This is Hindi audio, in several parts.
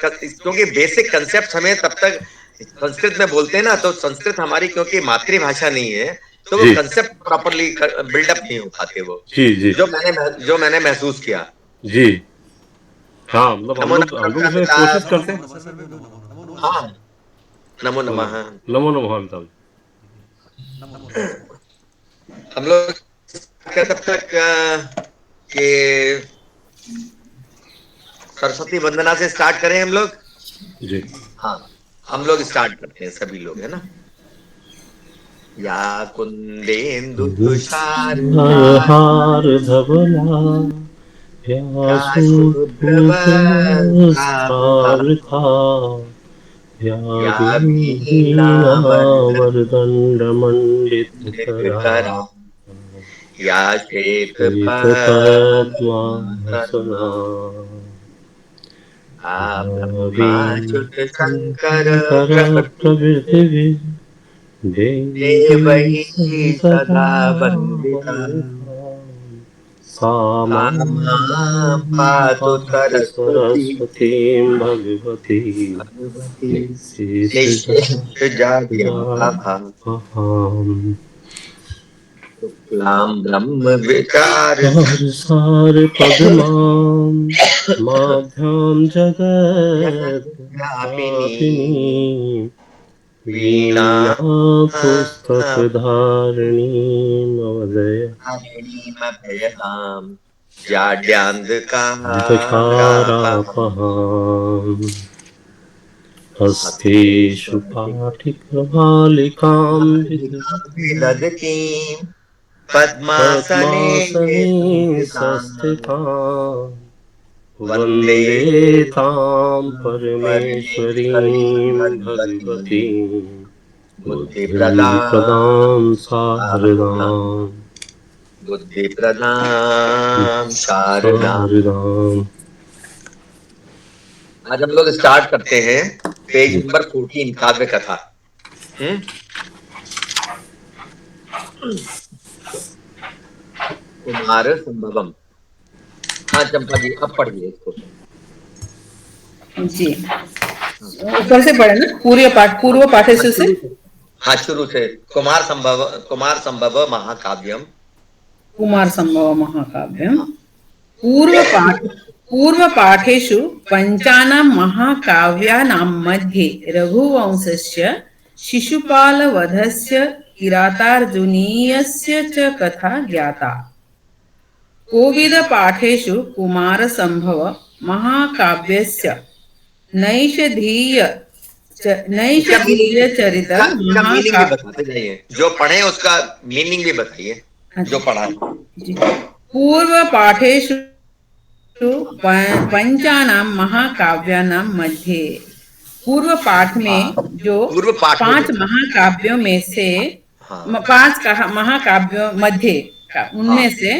क्योंकि बेसिक कंसेप्ट हमें तब तक संस्कृत में बोलते हैं ना, तो संस्कृत हमारी क्योंकि मातृभाषा नहीं है, तो वो जी कंसेप्ट प्रॉपरली बिल्डअप नहीं हो पाते वो, जी जी जो मैंने महसूस किया। जी। हाँ, मतलब हम नमो लोग नमः हम लोग का उसमें कोशिश मिताब। करते हैं। हाँ, नमो हाँ, नमः। नमो नमो अमिताभ। हम लोग तब तक कि सरस्वती वंदना से स्टार्ट करें हम लोग। जी। हाँ, हम लोग स्टार्ट करते हैं, सभी लोग, है ना। या कुंदेन्दु तुषार हार धवला या या शुभ्रवस्त्रांबरा शुभ्रवस्त्रावृता या या वीणावरदण्डमण्डितकरा वीणामण्डितकरा या श्वेतपद्मासना श्वेतपद्मासना आ या ब्रह्माच्युत शंकर वीणशङ्कर प्रभृति प्रभृतिभिः देवी देवैः सदा सदा वन्दिता वन्दिता सा सा मां मां पातु पातु सरस्वती सरस्वतीं भगवतीं भगवती निःशेषजाड्यं निःशेषजाड्यापहाम् शुक्लां ब्रह्म विचार सार पद्मां माभ्यां जगद्व्यापिनी जगद्व्यापिनीं वीणा वीणापुस्तकधारिणीमवदय हरिणीमभयताम् जाड्यान्धकारापहम् अंधकारापहाम् हस्तेषु पाठिकमालिकां विदधतीम् पद्मासने पद्मासने संस्थिताम् संस्थितां वन्दे वन्दे तां परमेश्वरीं परमेश्वरीं भगवतीम् भगवतीं बुद्धिप्रदां बुद्धिप्रदाम् शारदाम् बुद्धिप्रदाम् शारदाम्। शारदाम्। आज हम लोग स्टार्ट करते हैं पेज जी नंबर 14, काव्य कथा। कुमार संभवम। हाँ चंपा जी, अब पढ़िए इसको। जी, ऊपर से पढ़े ना, पूर्व हाँ पाठेशु से। शुरू से। हाँ शुरू से। कुमार संभव महाकाव्यम। कुमार संभव महाकाव्यम। पूर्व पाठ पूर्व पाठेषु पञ्चानां महाकाव्यानां मध्ये रघुवंशस्य शिशुपालवधस्य किरातार्जुनीयस्य च कथा ज्ञाता। कोविद पाठेषु कुमारसंभव महाकाव्यस्य नैषधीय नैषधीय चरित इसका मीनिंग भी महाका बताते जाइए, जो पढ़े उसका मीनिंग भी बताइए, जो पढ़ा है। पूर्व पाठेषु पंचानां महाकाव्यानां मध्ये, पूर्व पाठ में जो पूर्व पाठ में 5 जो महाकाव्यों में से हाँ 5 महाकाव्यों मध्य उनमें से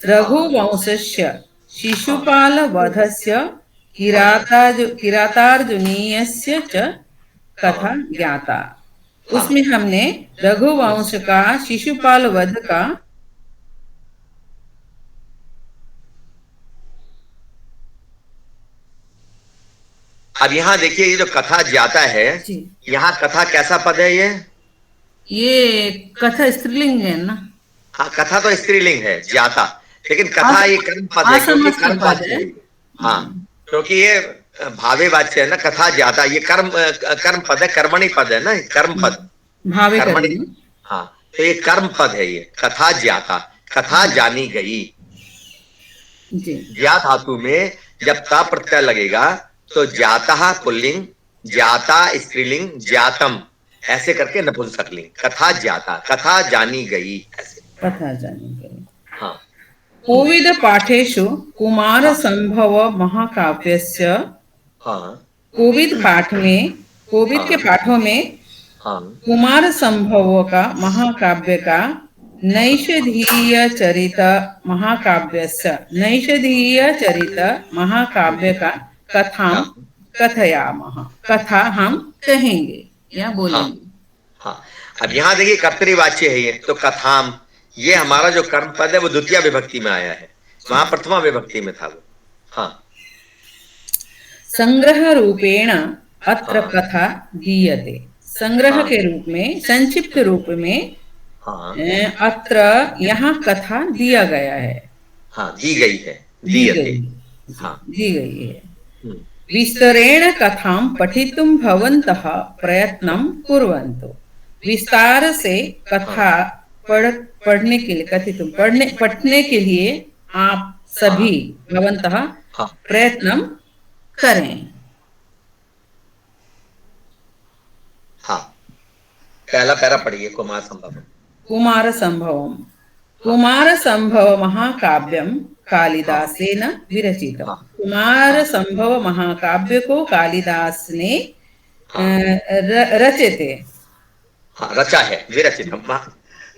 रघुवंशस्य शिशुपाल वधस्य किरातार्जुनीयस्य च कथा ज्ञाता। उसमें हमने रघुवंश का शिशुपाल वध का अब यहाँ देखिए, ये जो कथा जाता है, यहाँ कथा कैसा पद है ये कथा स्त्रीलिंग है ना। हाँ, कथा तो स्त्रीलिंग है, जाता, लेकिन कथा ये कर्म पद है, क्योंकि असमस्त कर्म पद वाच्य है। है। हाँ, क्योंकि ये भावे वाच्य है ना, कथा जाता, ये कर्म कर्म पद है, कर्मणि पद है ना, कर्म पद, भावे कर्मणि। करेंगे। हाँ, तो ये कर्म पद है, ये कथा जाता, कथा जानी गई। जी। ज्या धातु में जब ता प्रत्यय लगेगा तो जाता पुल्लिंग, जाता स्त्रीलिंग, जातम ऐसे करके नपुंसकलिंग, कथा जाता, कथा जानी गई, ऐसे। कथा जानी गई। हाँ। कोविद पाठेषु कुमार संभव महाकाव्यस्य। हाँ। कोविद के पाठों में हाँ। कुमार संभव का महाकाव्य का नैषधीय चरित महाकाव्य का कथा कथयामः, कथा हम कहेंगे या बोलेंगे। हाँ, अब यहाँ देखिए कर्तरीवाच्य है ये, तो कथाम, ये हमारा जो कर्म पद है वो द्वितीय विभक्ति में आया है, वहां प्रथमा विभक्ति में था वो। हाँ। संग्रह रूपेण अत्र हाँ। कथा दीयते। संग्रह हाँ। के रूप में, संक्षिप्त रूप में हाँ। अत्र यहाँ कथा दिया गया है। हाँ, दी गई है, दी दीयते। गई, हाँ। दी गई है। हम्म। विस्तरेण कथां पठितुं भवन्तः प्रयत्नं कुर्वन्तु। विस्तार से कथा पढ़ने के लिए, कथितुं पढ़ने के लिए आप सभी भवन्तः हाँ। प्रयत्न करें। हाँ, पहला पैरा पढ़िए, कुमार संभवम। कुमार संभवम। कुमार संभव महाकाव्यम कालिदासेन विरचितम। हाँ। कुमार संभव महाकाव्य को कालिदास ने रचिते। हाँ, रचा है, विरचितम।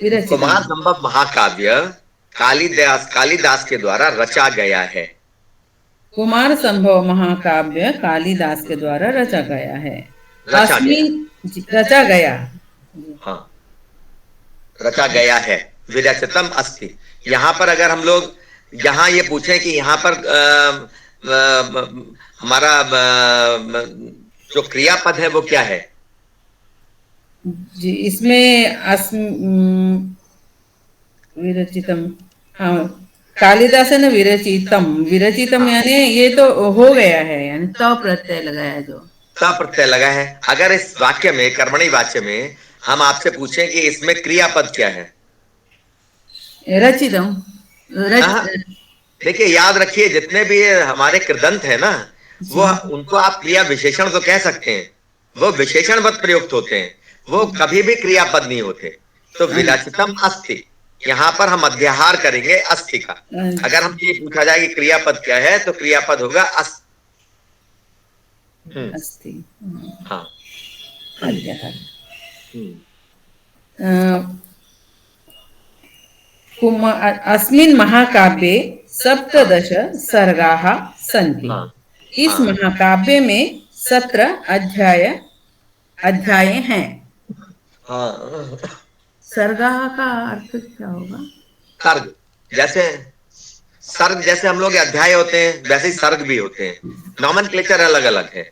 विरचितम। कुमार संभव महाकाव्य कालिदास के द्वारा रचा गया है। कुमार संभव महाकाव्य कालिदास के द्वारा रचा गया है। रचा गया। रचा गया। हाँ, रचा गया है। विरचितम अस्ति। यहाँ पर अगर हम लोग यहाँ ये पूछें कि यहाँ पर हमारा जो क्रियापद है वो क्या है? जी, इसमें विरचितम, हाँ, कालिदासन विरचितम। विरचितम यानी ये तो हो गया है, यानी तो प्रत्यय लगाया है, जो ता प्रत्यय लगा है। अगर इस वाक्य में, कर्मणी वाक्य में हम आपसे पूछें कि इसमें क्रियापद क्या है? रचितम। देखिए, याद रखिए, जितने भी हमारे कृदंत है ना, वो उनको आप क्रिया विशेषण तो कह सकते हैं, वो विशेषणवत प्रयुक्त होते हैं, वो कभी भी क्रियापद नहीं होते। तो विरचितम अस्ति, यहाँ पर हम अध्याहार करेंगे अस्ति का। अगर हमसे ये पूछा जाए कि क्रियापद क्या है, तो क्रियापद होगा अस्ति। हाँ। अध्याहार। अस्मिन् महाकाव्ये सप्तदश सर्गाः सन्ति। इस महाकाव्य में 17 अध्याय हैं। सर्गाः का अर्थ क्या होगा? सर्ग, जैसे सर्ग जैसे हम लोग अध्याय होते हैं, वैसे ही सर्ग भी होते हैं। नॉमेनक्लेचर अलग अलग है।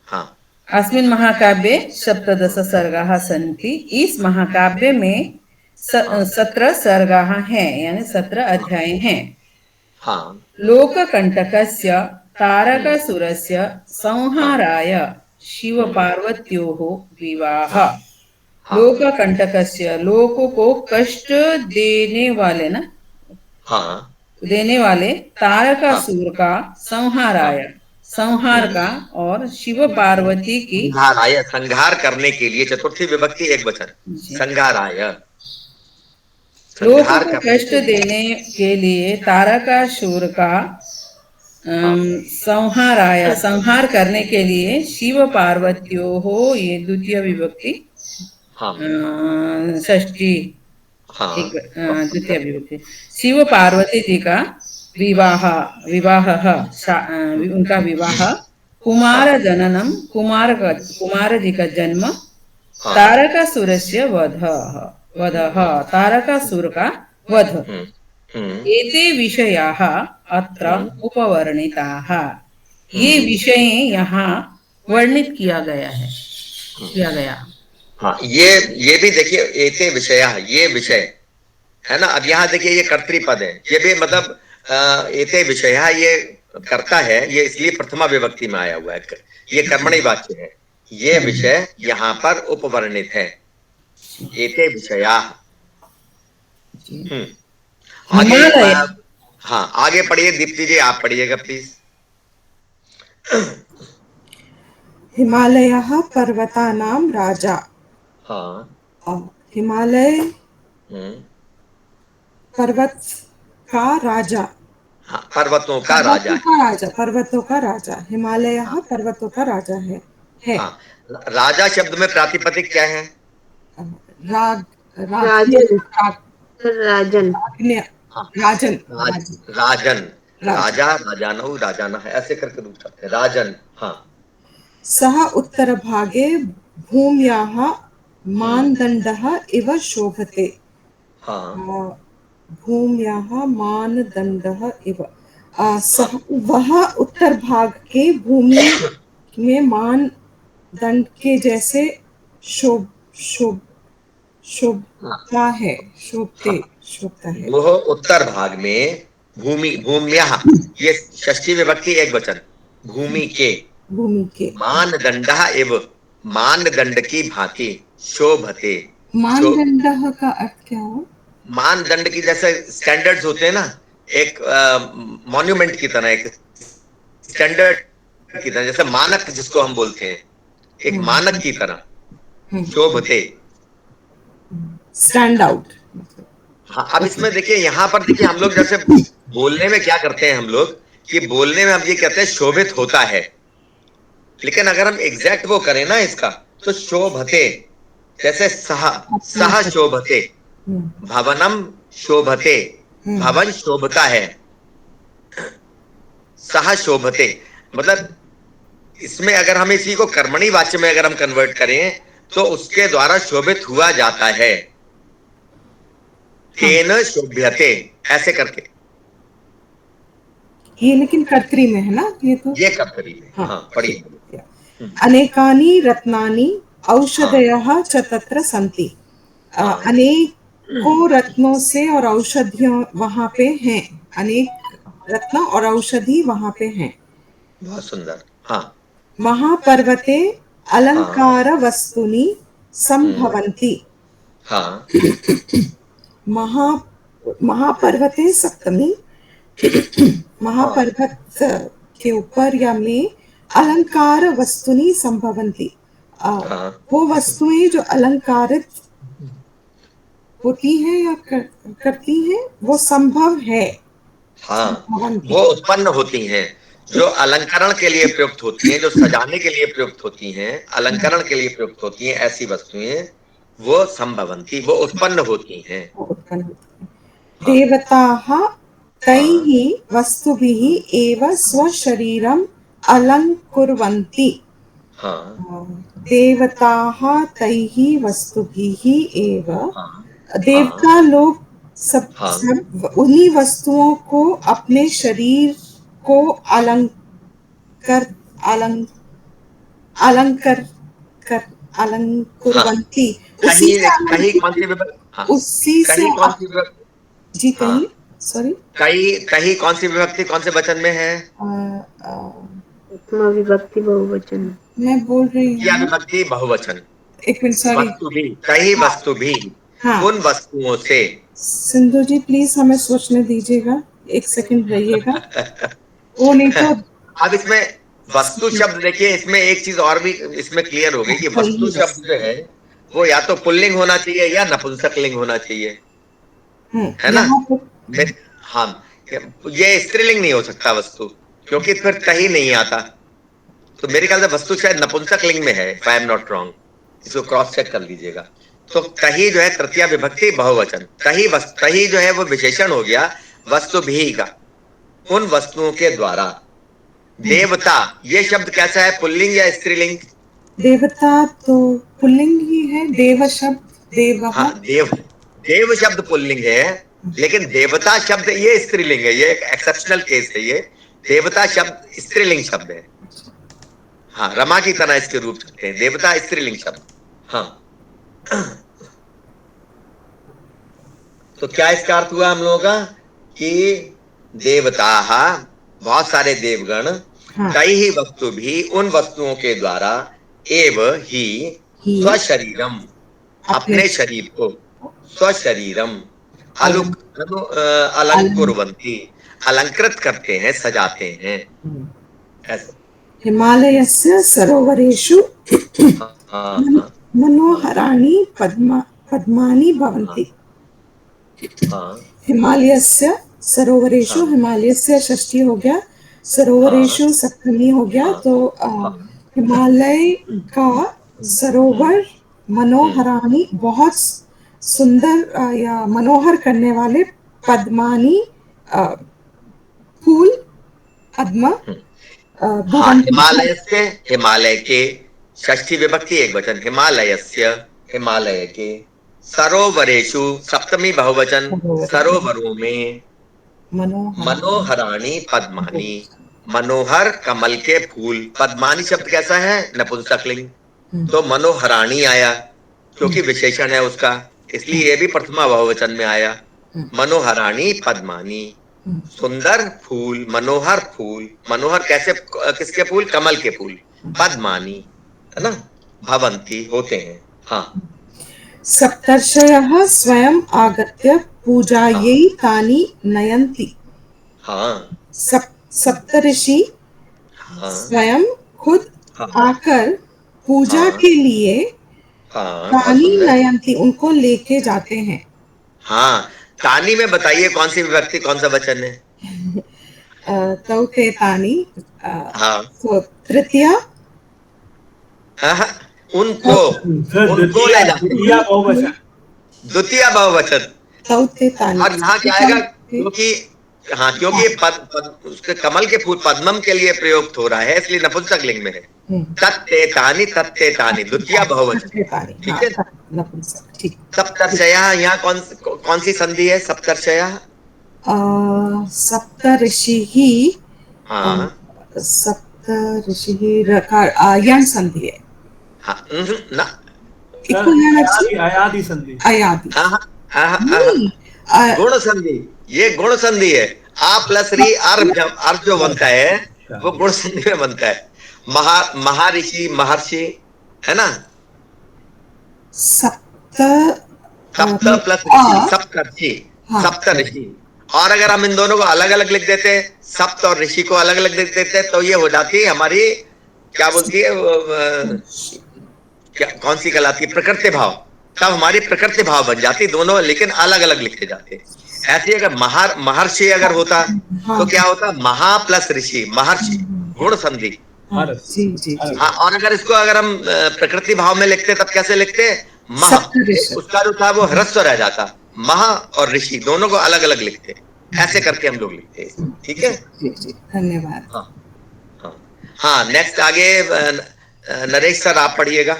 हाँ। अस्मिन् महाकाव्ये सप्तदश सर्गाः सन्ति। इस महाकाव्य में 17 सर्गाः हैं, यानी 17 अध्याय हैं। हाँ। लोककंटकस्य तारकासुरस्य संहाराय शिव पार्वत्योः विवाह। लोककंटकस्य, लोकों को कष्ट देने वाले ना, हाँ, देने वाले तारकासुर का संहाराय, संहार का, और शिव पार्वती की संहार करने के लिए, चतुर्थी विभक्ति एक वचन, संहाराय। लोगों को कष्ट देने के लिए तारकासुर का संहाराय, संहार करने के लिए शिव पार्वतियों हो, ये द्वितीय विभक्ति, षष्ठी, द्वितीय विभक्ति। शिव पार्वती जी का विवाह, उनका विवाह, कुमार जननम, कुमार जी का जन्म, तारकासुरस्य वधः, तारकासुर का वध। एते विषयाः अत्र उपवर्णिताः। ये विषय यहाँ वर्णित किया गया है, किया गया। हाँ, ये भी देखिए, एते विषया, ये विषय है ना। अब यहाँ देखिए, ये कर्तृपद है, ये भी मतलब एते विषया, ये करता है, ये इसलिए प्रथमा विभक्ति में आया हुआ है, ये कर्मणी वाच्य है। ये विषय यहाँ पर उपवर्णित है, एते विषया। आगे, हाँ, आगे पढ़िए दीप्ति जी, आप पढ़िएगा प्लीज। हिमालयः पर्वतानां राजा। हाँ। हिमालय पर्वत का राजा। हाँ, पर्वतों का राजा, पर्वतों का राजा। हिमालय पर्वतों का राजा है। हाँ। राजा शब्द में प्रातिपदिक क्या है? राजन। राजा, राजानौ, राजाना है, ऐसे करके रूप सकते हैं, राजन। हाँ। सः उत्तरभागे भूम्याः मानदण्डः इव शोभते। हाँ। भूम्याः मानदण्डः इव, वह उत्तर भाग के भूमि में मानदंड के जैसे शोभ शोभ शोभता है शोभता है। वो उत्तर भाग में भूमि भूम्यः, ये षष्ठी विभक्ति एक वचन, भूमि के मानदंडः एव, मानदंड की भांति शोभते। मानदंड का अर्थ क्या हो? मानदंड की जैसे स्टैंडर्ड्स होते हैं ना, एक मॉन्यूमेंट की तरह, एक स्टैंडर्ड की तरह, जैसे मानक जिसको हम बोलते हैं, एक मानक की तरह शोभते, स्टैंड आउट। हाँ। अब इसमें देखिए, यहाँ पर देखिए, हम लोग जैसे बोलने में क्या करते हैं, हम लोग कि बोलने में हम ये कहते हैं शोभित होता है, लेकिन अगर हम एग्जैक्ट वो करें ना इसका, तो शोभते, जैसे सह शोभते, भवनम शोभते, भवन शोभता है, सह शोभते, मतलब इसमें अगर हम इसी को कर्मणी वाच्य में अगर हम कन्वर्ट करें तो उसके द्वारा शोभित हुआ जाता है, तेन शोभ्यते, ऐसे करके। ये लेकिन कर्तरी में है ना, ये कर्तरी में। हाँ, पढ़िए। अनेकानि रत्नानि औषधयः च तत्र सन्ति। अनेकों रत्नों से और औषधियों वहां पे हैं, अनेक रत्न और औषधि वहां पे हैं। बहुत सुंदर। हाँ। महापर्वते अलंकार वस्तुनि संभवन्ति। हाँ। महापर्वते सप्तमी, महापर्वत के ऊपर या में अलंकार वस्तुनि संभवन्ति, वो वस्तुएं जो अलंकारित होती हैं या करती हैं, वो संभव है। हाँ, वो उत्पन्न होती हैं, जो अलंकरण के लिए प्रयुक्त होती हैं, जो सजाने के लिए प्रयुक्त होती हैं, अलंकरण के लिए प्रयुक्त होती हैं, ऐसी वस्तुएं वो संभवन्ति, वो उत्पन्न होती हैं। देवताः तैः वस्तुभिः एव स्वशरीरम् अलंकुर्वन्ति। देवताः तैः वस्तुभिः एव, देवता लोग सब उन्हीं वस्तुओं को अपने शरीर को अलंकुर्वन्ति। उसी से जी कहिए, सॉरी। कहीं कौन सी विभक्ति कौन से वचन में है? विभक्ति बहुवचन। मैं बोल रही हूँ क्या विभक्ति बहुवचन? एक मिनट, सॉरी। वस्तु भी, कहीं वस्तु भी, उन वस्तुओं से। सिंधु जी प्लीज हमें सोचने दीजिएगा, एक सेकंड रहिएगा। वो नहीं तो अब इसमें वस्तु शब्द देखिए, इसमें एक चीज और भी इसमें क्लियर हो गई कि वस्तु शब्द जो है वो या तो पुल्लिंग होना चाहिए या नपुंसक लिंग होना चाहिए, है ना? हाँ, ये स्त्रीलिंग नहीं हो सकता वस्तु, क्योंकि फिर कहीं नहीं आता। तो मेरे ख्याल से वस्तु शायद नपुंसक लिंग में है, if I am not wrong, इसको क्रॉस चेक कर लीजिएगा। तो कहीं जो है तृतीया विभक्ति बहुवचन, कहीं जो है वो विशेषण हो गया वस्तु भी का, उन वस्तुओं के द्वारा। देवता, ये शब्द कैसा है, पुल्लिंग या स्त्रीलिंग? देवता तो पुल्लिंग ही है, देव शब्द देव। हाँ, देव शब्द पुल्लिंग है, लेकिन देवता शब्द ये स्त्रीलिंग है, ये एक एक्सेप्शनल केस है। ये देवता शब्द स्त्रीलिंग शब्द है। हाँ, रमा की तरह इसके रूप चलते हैं, देवता स्त्रीलिंग शब्द। हाँ, तो क्या इसका अर्थ हुआ हम लोगों का कि देवता, बहुत सारे देवगण, कई ही वस्तु भी, उन वस्तुओं के द्वारा, एव ही स्वशरीरम, अपने शरीर को, स्वशरीरम अलंकुर्वन्ति, अलंकृत करते हैं, सजाते हैं, ऐसे। हिमालयस्य सरोवरेषु मनोहराणि पद्मानि भवन्ति। हिमालयस्य सरोवरेषु, हिमालयस्य षष्ठी हो गया, सरोवरेषु सप्तमी हो गया। तो हिमालय का सरोवर मनोहराणि, बहुत सुंदर या मनोहर करने वाले, पद्मानी फूल, पद्म। हिमालय से, हिमालय के, षष्ठी विभक्ति एक वचन, हिमालयस्य, हिमालय के, सरोवरेषु सप्तमी बहुवचन, सरोवरों में, मनोहर मनोहराणी पद्मानी, मनोहर कमल के फूल। पद्मानी शब्द कैसा है? नपुंसकलिंग। तो मनोहराणी आया क्योंकि विशेषण है उसका, इसलिए ये भी प्रथमा बहुवचन में आया। मनोहराणी पद्मानी, सुंदर फूल, मनोहर फूल। मनोहर कैसे, किसके फूल? कमल के फूल। पद्मानी, है ना, भवंती, होते हैं। हाँ सप्तर्षयः स्वयं आगत्य पूजायै तानि नयन्ति। हाँ सप्तऋषि हाँ स्वयं खुद हाँ आकर पूजा हाँ के लिए हाँ, बहुत तानि सुंदर। नयन्ति उनको लेके जाते हैं। हाँ, तानी में बताइए कौन सी विभक्ति, कौन सा वचन है? तौ ते तानि हाँ तो तृतीया हाँ हाँ, उनको, सर उनको ले जाते हैं। द्वितीया बहुवचन। द्वितीय बहुवचन। तौ ते तानि और यहाँ क्या आएगा? क्योंकि, हाँ, क्योंकि उसके कमल के फूल पद्मम के लिए प्रयुक्त हो रहा है, इसलिए नपुंसकलिंग में है। तत्ते तानि, तत्ते तानि, द्वितीय बहुवचन। ठीक है। नपुंसक, ठीक। सप्तर्षयः, यहाँ कौन सी संधि है? सप्तर्षयः। सप्तऋषिः हाँ सप्तऋषिः रकार यण संधि है। हाँ ना, इको यण अच्छी अयादि संधि। अयादि हाँ हाँ हाँ हाँ, नहीं, गुण संधि, ये गुण संधि है। आ प्लस री अर्थ जो बनता है वो गुण संधि में बनता है। महर्षि, महर्षि, है ना। सप्त सप्त प्लस ऋषि, सप्तर्षि, सप्तऋषि। और अगर हम इन दोनों को अलग अलग लिख देते, सप्त और ऋषि को अलग अलग लिख देते, तो ये हो जाती है हमारी, क्या बोलती है क्या, कौन सी कहलाती है? प्रकृति भाव। तब हमारी प्रकृति भाव बन जाती दोनों, लेकिन अलग अलग लिखे जाते। ऐसे अगर महर्षि अगर होता तो क्या होता? महा प्लस ऋषि, महर्षि, गुण संधि। जी जी जी। हाँ, और अगर इसको अगर हम प्रकृति भाव में लिखते तब कैसे लिखते? महा, सप्तऋषि। उसका जो था वो ह्रस्व रह जाता। महा और ऋषि दोनों को अलग अलग लिखते, ऐसे करके हम लोग लिखते हैं। ठीक है। जी जी, धन्यवाद। हाँ हाँ हाँ, नेक्स्ट आगे नरेश सर आप पढ़िएगा।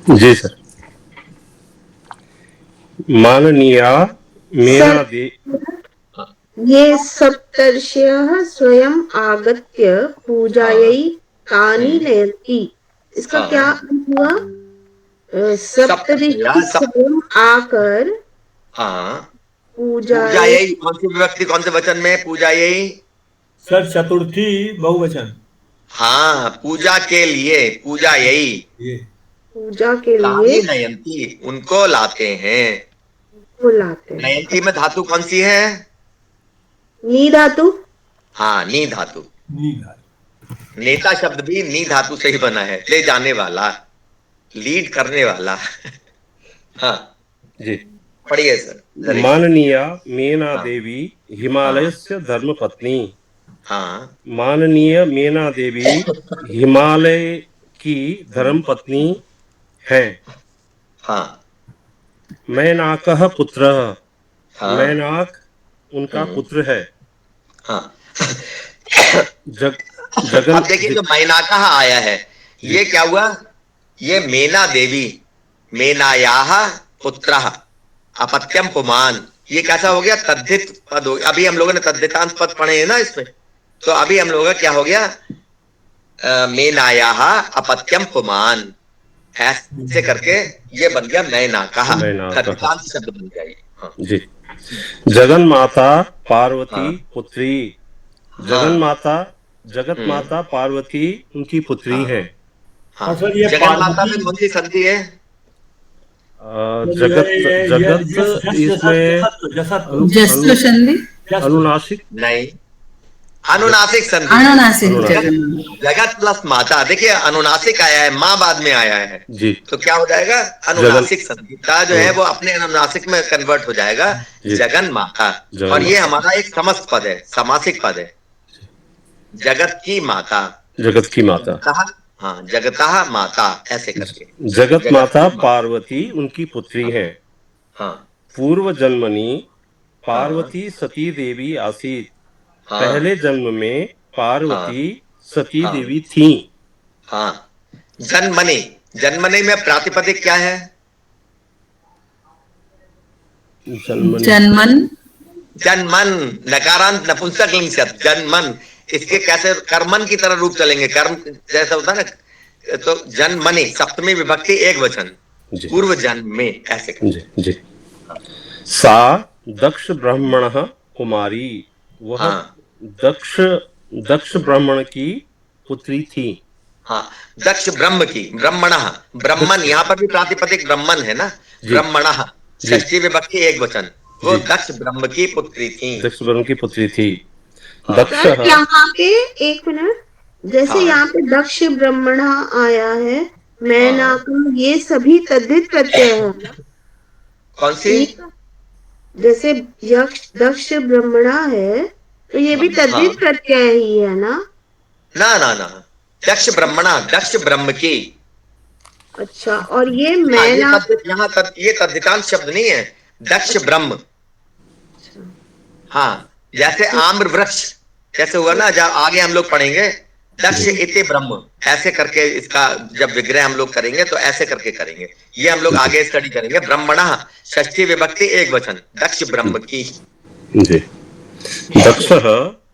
जी सर। माननीया मीना दे ये सप्तर्षयः स्वयं आगत्य पूजायै तानि नयन्ति। इसका हाँ। क्या अर्थ हुआ? सप्तऋषि स्वयं आकर हाँ, पूजायै, पूजा यही कौन सी विभक्ति, कौन से वचन में? पूजा यही। सर चतुर्थी बहुवचन। हाँ, पूजा के लिए, पूजा यही। ये पूजा के तानि लिए नयंती, उनको लाते हैं। बुलाते हैं। नयंती में धातु कौन सी है? नी धातु। हाँ, नी धातु। नीला। नेता शब्द भी नी धातु से ही बना है, ले जाने वाला, लीड करने वाला। हाँ जी। पढ़िए सर। माननीया मीना हाँ। देवी हिमालयस्य धर्मपत्नी। हाँ माननीय मीना देवी हिमालय की धर्मपत्नी है। हाँ मैनाकः पुत्रः। हाँ मैनाक उनका पुत्र है। हाँ। जगन अब देखिए जो मैनाका आया है, ये क्या हुआ? ये मेना देवी, मेनायाह पुत्रः अपत्यम पुमान, ये कैसा हो गया? तद्धित पद हो गया। अभी हम लोगों ने तद्धितांत पद पढ़े हैं ना इसमें, तो अभी हम लोगों का क्या हो गया? मेनायाह अपत्यम पुमान, ऐसे करके ये बन गया मैनाका, तद्धितांत शब्द बन गया ये। हाँ। जी। जगन माता पार्वती हाँ। पुत्री। हाँ। जगन माता, जगत माता पार्वती उनकी पुत्री है। हाँ। और सर ये जगन माता में कौन सी संधि है? जगत, जगत इसमें जस्व संधि अनुनासिक नहीं, अनुनासिक संधि। अनुनासिक जगत प्लस माता, देखिए अनुनासिक आया है, माँ बाद में आया है जी, तो क्या हो जाएगा? अनुनासिक संधि का जो है वो अपने अनुनासिक में कन्वर्ट हो जाएगा, जगन माता। और ये हमारा एक समस्त पद है, समासिक पद है, जगत की माता, जगत की माता। हाँ, जगता माता, ऐसे करके। जगत माता पार्वती उनकी पुत्री है। हाँ। पूर्व जन्मनी पार्वती सती देवी आसीत। हाँ। पहले जन्म में पार्वती सती हाँ। देवी थी। हाँ। जन्मनी, जन्मनी में प्रातिपदिक क्या है? जन्मनी, जन्मन जनमन, नकारांत नपुंसकलिंग शब्द जनमन, इसके कैसे कर्मन की तरह रूप चलेंगे, कर्म जैसा होता है ना, तो जनमनि सप्तमी विभक्ति एक वचन, जी पूर्व जन्म में, ऐसे कर। जी जी। सा दक्ष ब्राह्मणः कुमारी, वह हाँ दक्ष दक्ष ब्राह्मण की पुत्री थी। हाँ, दक्ष ब्रह्म की, ब्रह्मणः, ब्रह्मन, यहाँ पर भी प्रातिपदिक ब्रह्मन है ना, जी ब्रह्मणः जी षष्ठी विभक्ति एक वचन, वो जी। दक्ष ब्रह्म की पुत्री थी। दक्ष ब्रह्म की पुत्री थी। हाँ। दक्ष सर यहाँ पे एक मिनट, जैसे हाँ। यहाँ पे दक्ष ब्रह्मणा आया है, हाँ। मैनाकम, ये सभी तद्धित प्रत्यय है ना? कौन सी? जैसे यक्ष दक्ष ब्रह्मणा है तो ये भी हाँ। तद्धित प्रत्यय ही है ना? ना ना ना, दक्ष ब्रह्मणा, दक्ष ब्रह्म की। अच्छा, और ये हाँ, मैना, यहाँ ये तद्धितांत शब्द नहीं है, दक्ष ब्रह्म। हाँ, जैसे आम्र वृक्ष जैसे हुआ ना, जब आगे हम लोग पढ़ेंगे दक्ष इति ब्रह्म, ऐसे करके इसका जब विग्रह हम लोग करेंगे तो ऐसे करके करेंगे, ये हम लोग आगे स्टडी करेंगे। ब्रह्मणः षष्ठी विभक्ति एक वचन, दक्ष ब्रह्म की। जी। दक्षः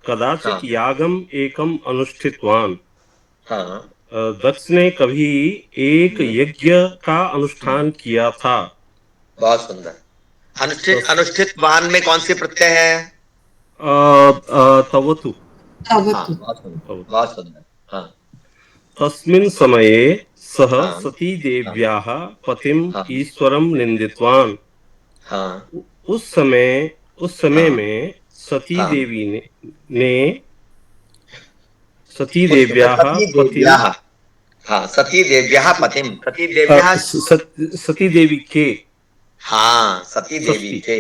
कदाचित यागम एकम अनुष्ठितवान। हाँ, दक्ष ने कभी एक यज्ञ का अनुष्ठान किया था। बहुत सुंदर। अनुष्ठित, अनुष्ठित वान में कौन सी प्रत्यय है? तवतु। हाँ, बहुत सुंदर। हाँ, तस्मिन् समये सः हाँ। सती देव्याः पतिम् हाँ। ईश्वरं निंदितवान। हाँ, उस समय हाँ। में सती हाँ। देवी ने सती देव्याः पतिम्, हाँ, सती देव्याः पतिम, सती देव्याः, सती देवी के, हाँ, सती देवी के,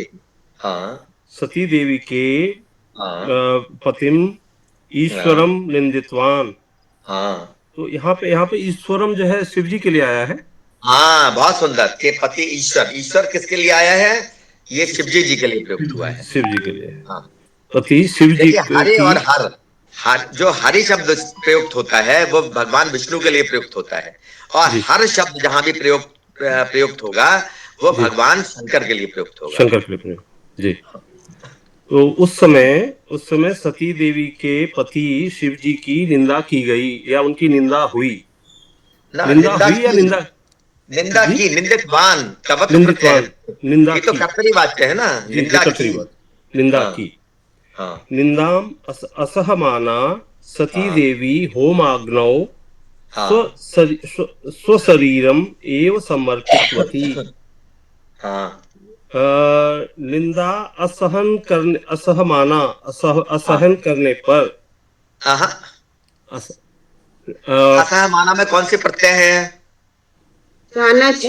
हाँ, सती देवी के हाँ, पतिम ईश्वरम निंदितवान। हाँ, तो यहाँ पे ईश्वरम जो है शिव जी के लिए आया है। हाँ, बहुत सुंदर। के पति ईश्वर, ईश्वर किसके लिए आया है? ये शिवजी जी के लिए प्रयुक्त हुआ है। शिव जी के लिए। हाँ, पति शिव जी देखिए हरि की। और हर जो हरि शब्द प्रयुक्त होता है वो भगवान विष्णु के लिए प्रयुक्त होता है, और हर शब्द जहां भी प्रयुक्त होगा वो भगवान शंकर के लिए प्रयुक्त होगा। शंकर के लिए जी। तो उस समय सती देवी के पति शिव जी की निंदा की गई या उनकी निंदा हुई? निंदा हुई या निंदा की, निंदितवान, तवत निंदितवान, निंदा ये तो की, कर्तरी वाक्य है ना, निंदा की, निंदा की। हाँ, निंदाम असहमाना सती देवी होमाग्नौ स्वशरीरम एव समर्पितवती। हाँ, निंदा असहन करने पर, असहमाना में कौन से प्रत्यय है? शानच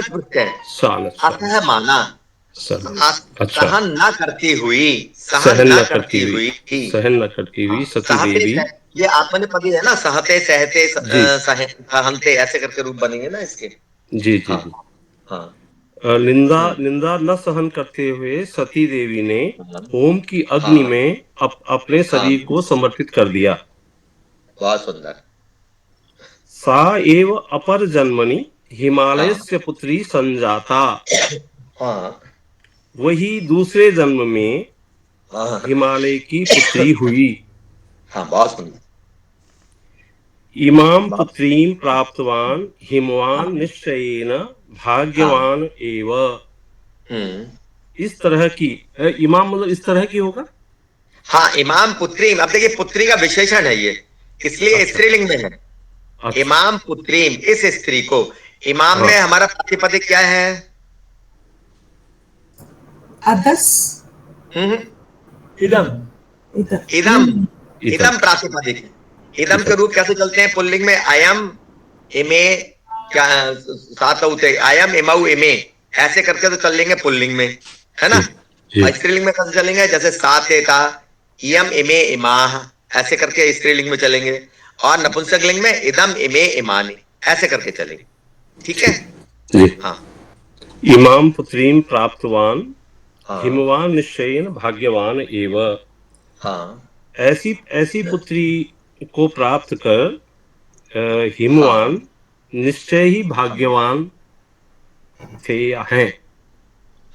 प्रत्यय। असहमाना, सहन न करती हुई, सहन न करती हुई सती देवी। ये आत्मनेपदी है ना, सहते सहते सहनते, ऐसे करके रूप बनेंगे ना इसके। जी जी। हाँ, निंदा न सहन करते हुए सती देवी ने होम की अग्नि में अपने शरीर को समर्पित कर दिया। बहुत सुंदर। सा एव अपर जन्मनि हिमालय से पुत्री संजाता। हाँ, वही दूसरे जन्म में हिमालय की पुत्री हुई। हाँ, बहुत सुंदर। इमाम पुत्रीम प्राप्तवान हिमवान निश्चयेन भाग्यवान एव। इस तरह की, इमाम मतलब इस तरह की होगा। हाँ, इमाम पुत्री, अब देखिए पुत्री का विशेषण है ये, इसलिए स्त्रीलिंग में है। इमाम पुत्रीम, इस स्त्री को, इमाम में हमारा प्रातिपदिक क्या है? अदस, इदम, इदम प्रातिपदिक है। इदम के रूप कैसे चलते हैं पुल्लिंग में? अयम इमे, क्या सात होते, अयम इमऊ इमे, ऐसे करके तो चल लेंगे पुल्लिंग में, है ना। और स्त्रीलिंग में कैसे चलेंगे? जैसे सातेता, इयम इमे इमाह, ऐसे करके स्त्रीलिंग में चलेंगे। और नपुंसकलिंग में इदम इमे इमानी, ऐसे करके चलेंगे। ठीक है जी। हाँ, इमाम पुत्रीम प्राप्तवान हिमवान निश्चयेन भाग्यवान एव। हाँ, ऐसी पुत्री को प्राप्त कर हिमवान निश्चय ही भाग्यवान थे या हैं।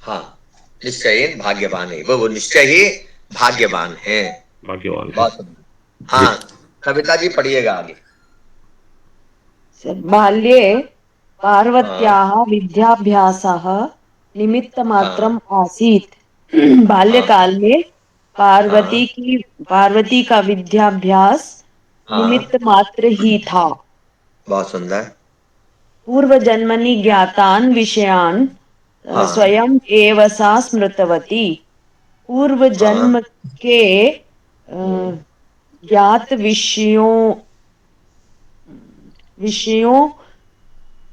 हाँ, निश्चय भाग्यवान है, वो निश्चय ही भाग्यवान है। भाग्यवान है। बहुत सुंदर। हाँ, कविता जी पढ़िएगा आगे। बाल्ये पार्वत्याः विद्याभ्यासः निमित्तमात्रम् आसीत्। बाल्यकाल में पार्वती का विद्याभ्यास निमित्त मात्र ही था। बहुत सुंदर। पूर्व जन्मनि ज्ञातान् विषयान् स्वयं एव सा स्मृतवती। पूर्व जन्म के ज्ञात विषयों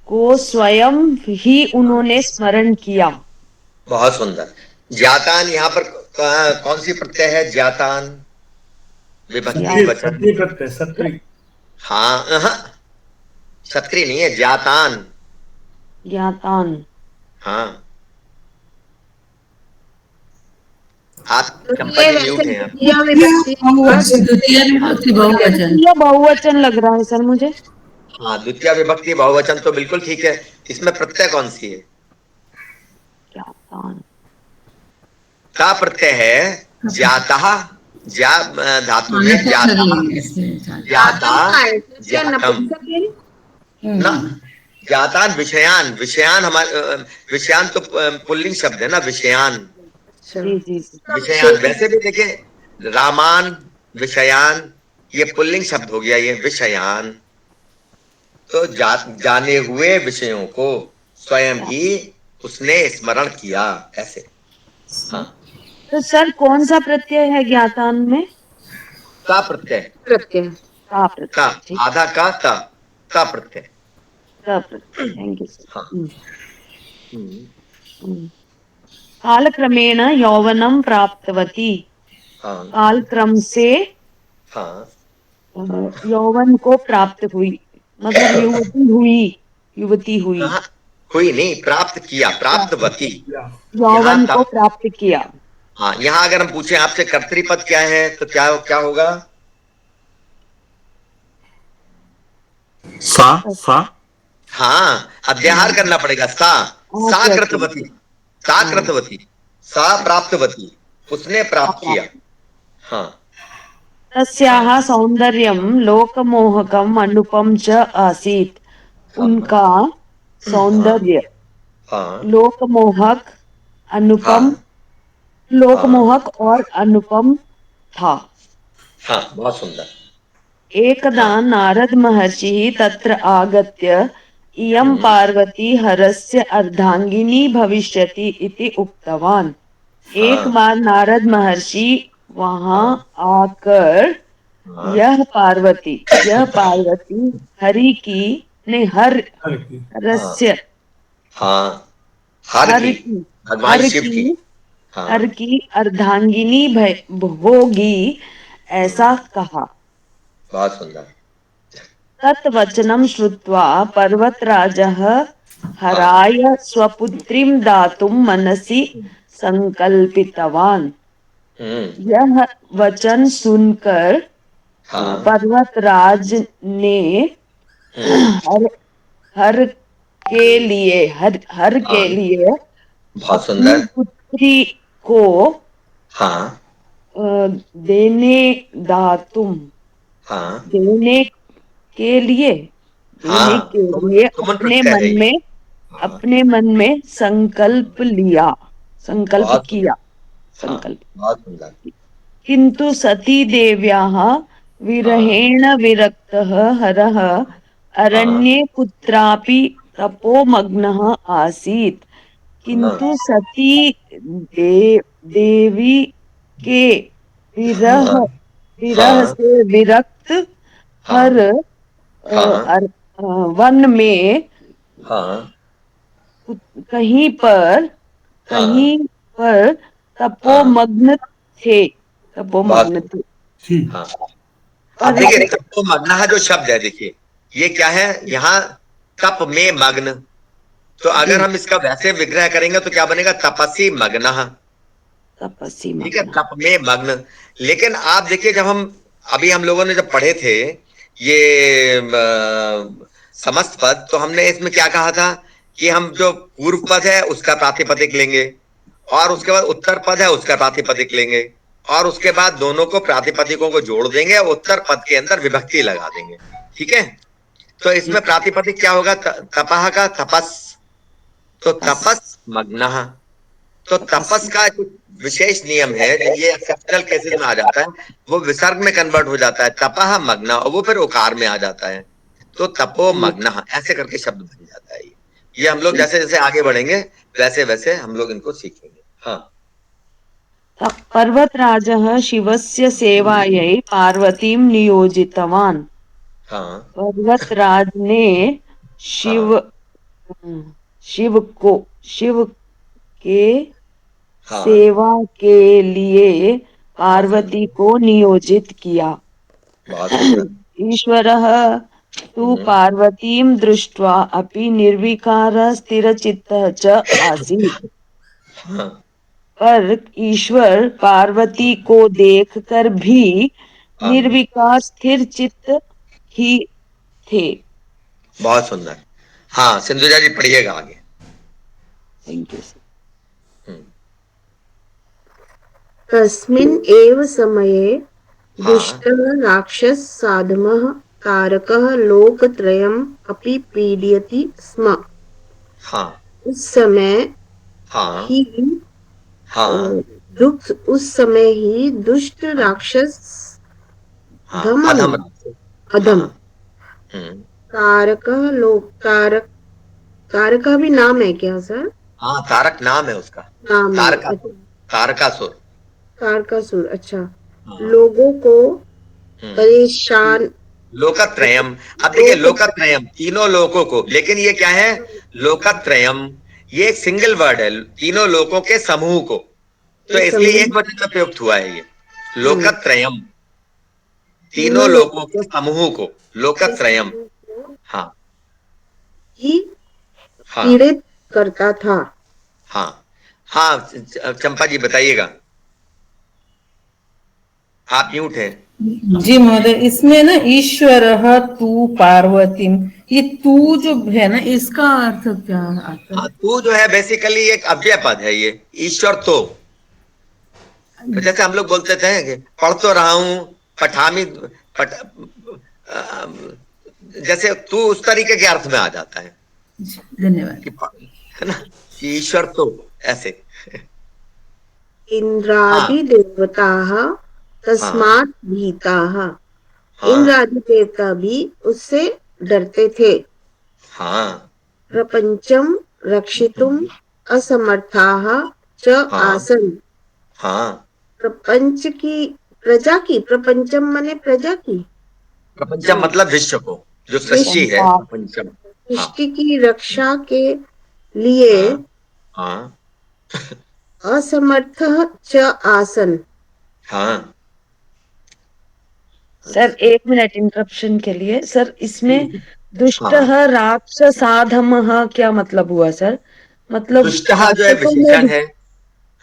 को स्वयं ही उन्होंने स्मरण किया। बहुत सुंदर। ज्ञातान यहाँ पर कौन सी प्रत्यय है? ज्ञातान विभक्ति वचन। सत्री प्रत्यय, सत्री। हाँ, क्षत्रिय नहीं है, ज्ञातान। ज्ञातान। हाँ, आप चंपा जी म्यूट हैं आप। द्वितीय विभक्ति बहुवचन। द्वितीय बहुवचन लग रहा है सर मुझे। हाँ, द्वितीय विभक्ति बहुवचन तो बिल्कुल ठीक है। इसमें प्रत्यय कौन सी है? ज्ञातान। का प्रत्यय है ज्ञाता। ज्या धातु में ज्ञाता, ज्ञातम ना। ज्ञातान विषयान, विषयान हमारे विषयान तो पुल्लिंग शब्द है ना, विषयान। जी जी। विषयान वैसे भी देखिए, रामान विषयान ये पुल्लिंग शब्द हो गया, ये विषयान तो जाने हुए विषयों को स्वयं ही उसने स्मरण किया, ऐसे। हाँ, तो सर कौन सा प्रत्यय है ज्ञातान में? का प्रत्यय। प्रत्यय। का का प्रत्यय, ठीक। आधा का प्रत्यय। का प्रत्यय, थैंक यू सर। हाँ। कालक्रमेण यौवनं प्राप्तवती। हाँ। कालक्रम से हाँ। यौवन को प्राप्त हुई, मतलब युवती हुई। हाँ, हुई नहीं, प्राप्त किया, प्राप्तवती। यहाँ यौवन को प्राप्त किया। हाँ, यहाँ अगर हम पूछें आपसे कर्तृपद क्या है तो क्या क्या होगा? सा। हाँ, अध्याहार करना पड़ेगा। सा कृतवती, सा कृतवती, सा प्राप्तवती, उसने प्राप्त किया। हाँ। तस्याः सौंदर्यं लोकमोहकम् अनुपम च आसीत्। उनका सौंदर्य लोकमोहक, अनुपम, लोकमोहक और अनुपम था। हाँ, बहुत सुंदर। एकदा नारद महर्षिः तत्र आगत्य इयं पार्वती हरस्य अर्धांगिनी भविष्यति इति उक्तवान्। एक बार नारद महर्षि वहां आकर यह पार्वती हरि की ने हरस्य हर की अर्धांगिनी होगी ऐसा कहा। बहुत सुंदर। तत् वचनं श्रुत्वा पर्वतराजः हराय स्वपुत्रीं दातुं मनसि संकल्पितवान्। यह वचन सुनकर पर्वतराज ने हर के लिए अपनी पुत्री को देने के लिए अपने मन में संकल्प किया। किंतु सती देव्याः विरहेण विरक्तः हरः अरण्ये कुत्रापि तपोमग्नः आसीत्। किंतु सती देवी के विरह से विरक्त हर वन में कहीं पर तपोमग्न थे। हाँ। अब देखिए, तपोमग्न जो शब्द है, देखिए ये क्या है, यहाँ तप में मग्न। तो अगर हम इसका वैसे विग्रह करेंगे तो क्या बनेगा? तपसी मग्न। ठीक है, तप में मग्न। लेकिन आप देखिए, जब हम लोगों ने जब पढ़े थे ये समस्त पद, तो हमने इसमें क्या कहा था कि हम जो पूर्व पद है उसका प्रातिपदिक लेंगे और उसके बाद उत्तर पद है उसका प्रातिपदिक लेंगे, और उसके बाद दोनों को प्रातिपदिकों को जोड़ देंगे, उत्तर पद के अंदर विभक्ति लगा देंगे। ठीक है, तो इसमें प्रातिपदिक क्या होगा? तपह का तपस, तो तपस मग्नः। तो तपस का कुछ विशेष नियम है, ये एक्सेप्शनल केसेस में आ जाता है, वो विसर्ग में कन्वर्ट हो जाता है, तपह मग्न, और वो फिर उकार में आ जाता है, तो तपो मग्नः ऐसे करके शब्द बन जाता है। ये हम लोग जैसे जैसे आगे बढ़ेंगे वैसे वैसे हम लोग इनको सीखेंगे। हाँ, पर्वतराजः शिवस्य सेवायै पार्वतीं नियोजितवान्। हाँ, पर्वतराज ने शिव के हाँ, सेवा के लिए पार्वती को नियोजित किया। बहुत सुंदर। ईश्वरः तु पार्वतीं दृष्ट्वा अपि निर्विकार स्थिरचित्तः च आसीत्। हाँ, पर ईश्वर पार्वती को देखकर भी हाँ, निर्विकार स्थिर चित्त ही थे। बहुत सुंदर। हाँ, सिंधुजा जी पढ़िएगा आगे। Thank you. तस्मिन् एव समये हाँ, दुष्टः राक्षस साधमः तारकः लोकत्रयम् अपि पीडयति स्म। हाँ, उस समय हाँ, ही हाँ, उस समय ही दुष्ट राक्षस हाँ, धम अधम, अधम हाँ, हम्म, तारका भी नाम है क्या सर? हाँ, तारक नाम है उसका, नाम है, तारकासुर, तारकासुर। तारकासुर। अच्छा, हाँ, लोगों को परेशान, लोकत्रयम। अब देखिए, लोकत्रयम तीनों लोकों को, लेकिन ये क्या है? लोकत्रयम, ये एक सिंगल वर्ड है, तीनों लोकों के समूह को, तो इसलिए एक वचन में प्रयुक्त हुआ है ये, लोकत्रयम, तीनों लोकों के समूह को, लोकत्रयम। हाँ, ही हाँ, पीड़ित करता था। हाँ, हाँ, चंपा जी बताइएगा, आप म्यूट हैं। जी महोदय, इसमें ना ईश्वर तू पार्वतीम, ये तू जो है ना, इसका अर्थ क्या आता हाँ, है? तू जो है बेसिकली एक अव्यय पद है, ये ईश्वर तो जैसे हम लोग बोलते थे कि पढ़ तो रहा हूं, पठामी पट, जैसे तू उस तरीके के अर्थ में आ जाता है धन्यवाद। है ना, कि ईश्वर तो ऐसे। इंद्रादि देवताः तस्मात् भीताः। इंद्रादि देवता भी उससे डरते थे। हाँ, प्रपंचम रक्षितुम असमर्थाः च आसन। हाँ, प्रपंच की, प्रजा की, प्रपंचम माने प्रजा की, प्रपंचम मतलब विश्व को, जो सृष्टि है, प्रपंचम। सृष्टि की रक्षा के लिए हाँ, असमर्थ च आसन। हाँ, सर 1 मिनट इंटरप्शन के लिए। सर इसमें दुष्टः हाँ, राक्षसाधमः क्या मतलब हुआ सर? मतलब दुष्टः जो है राक्षसों में विशेषण है।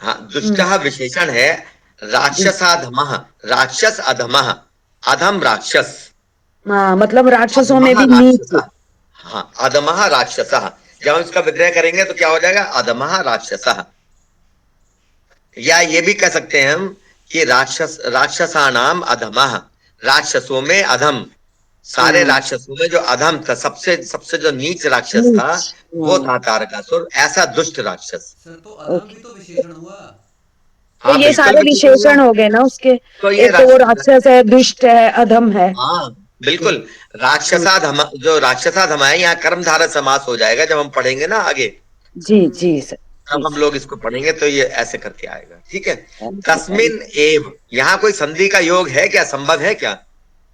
हाँ, दुष्टः विशेषण है, राक्षसाधमः, राक्षस अधमः, अधम राक्षस, हाँ, मतलब राक्षसों में अधमः भी नीच। राक्षसः। हाँ, अधमः राक्षसः, जब हम इसका विग्रह करेंगे तो क्या हो जाएगा? अधमः राक्षसः। या ये भी कह सकते हैं हम कि राक्षसानाम अधमः, राक्षसों में अधम, सारे राक्षसों में जो अधम था, सबसे सबसे जो नीच राक्षस था, वो था तारकासुर, ऐसा दुष्ट राक्षस। सर तो अधम भी तो विशेषण हुआ। तो हाँ, ये बिल्कुल सारे बिल्कुल विशेषण हो गए ना उसके। तो ये एक तो वो राक्षस है, दुष्ट है, अधम है। हाँ, बिल्कुल, राक्षसाधम, जो राक्षसाधम है, यहाँ कर्मधारय समास हो जाएगा जब हम पढ़ेंगे ना आगे, जी जी सर। तब हम लोग इसको पढ़ेंगे तो ये ऐसे करके आएगा। ठीक है, तस्मिन एव, यहाँ कोई संधि का योग है क्या? संभव है क्या?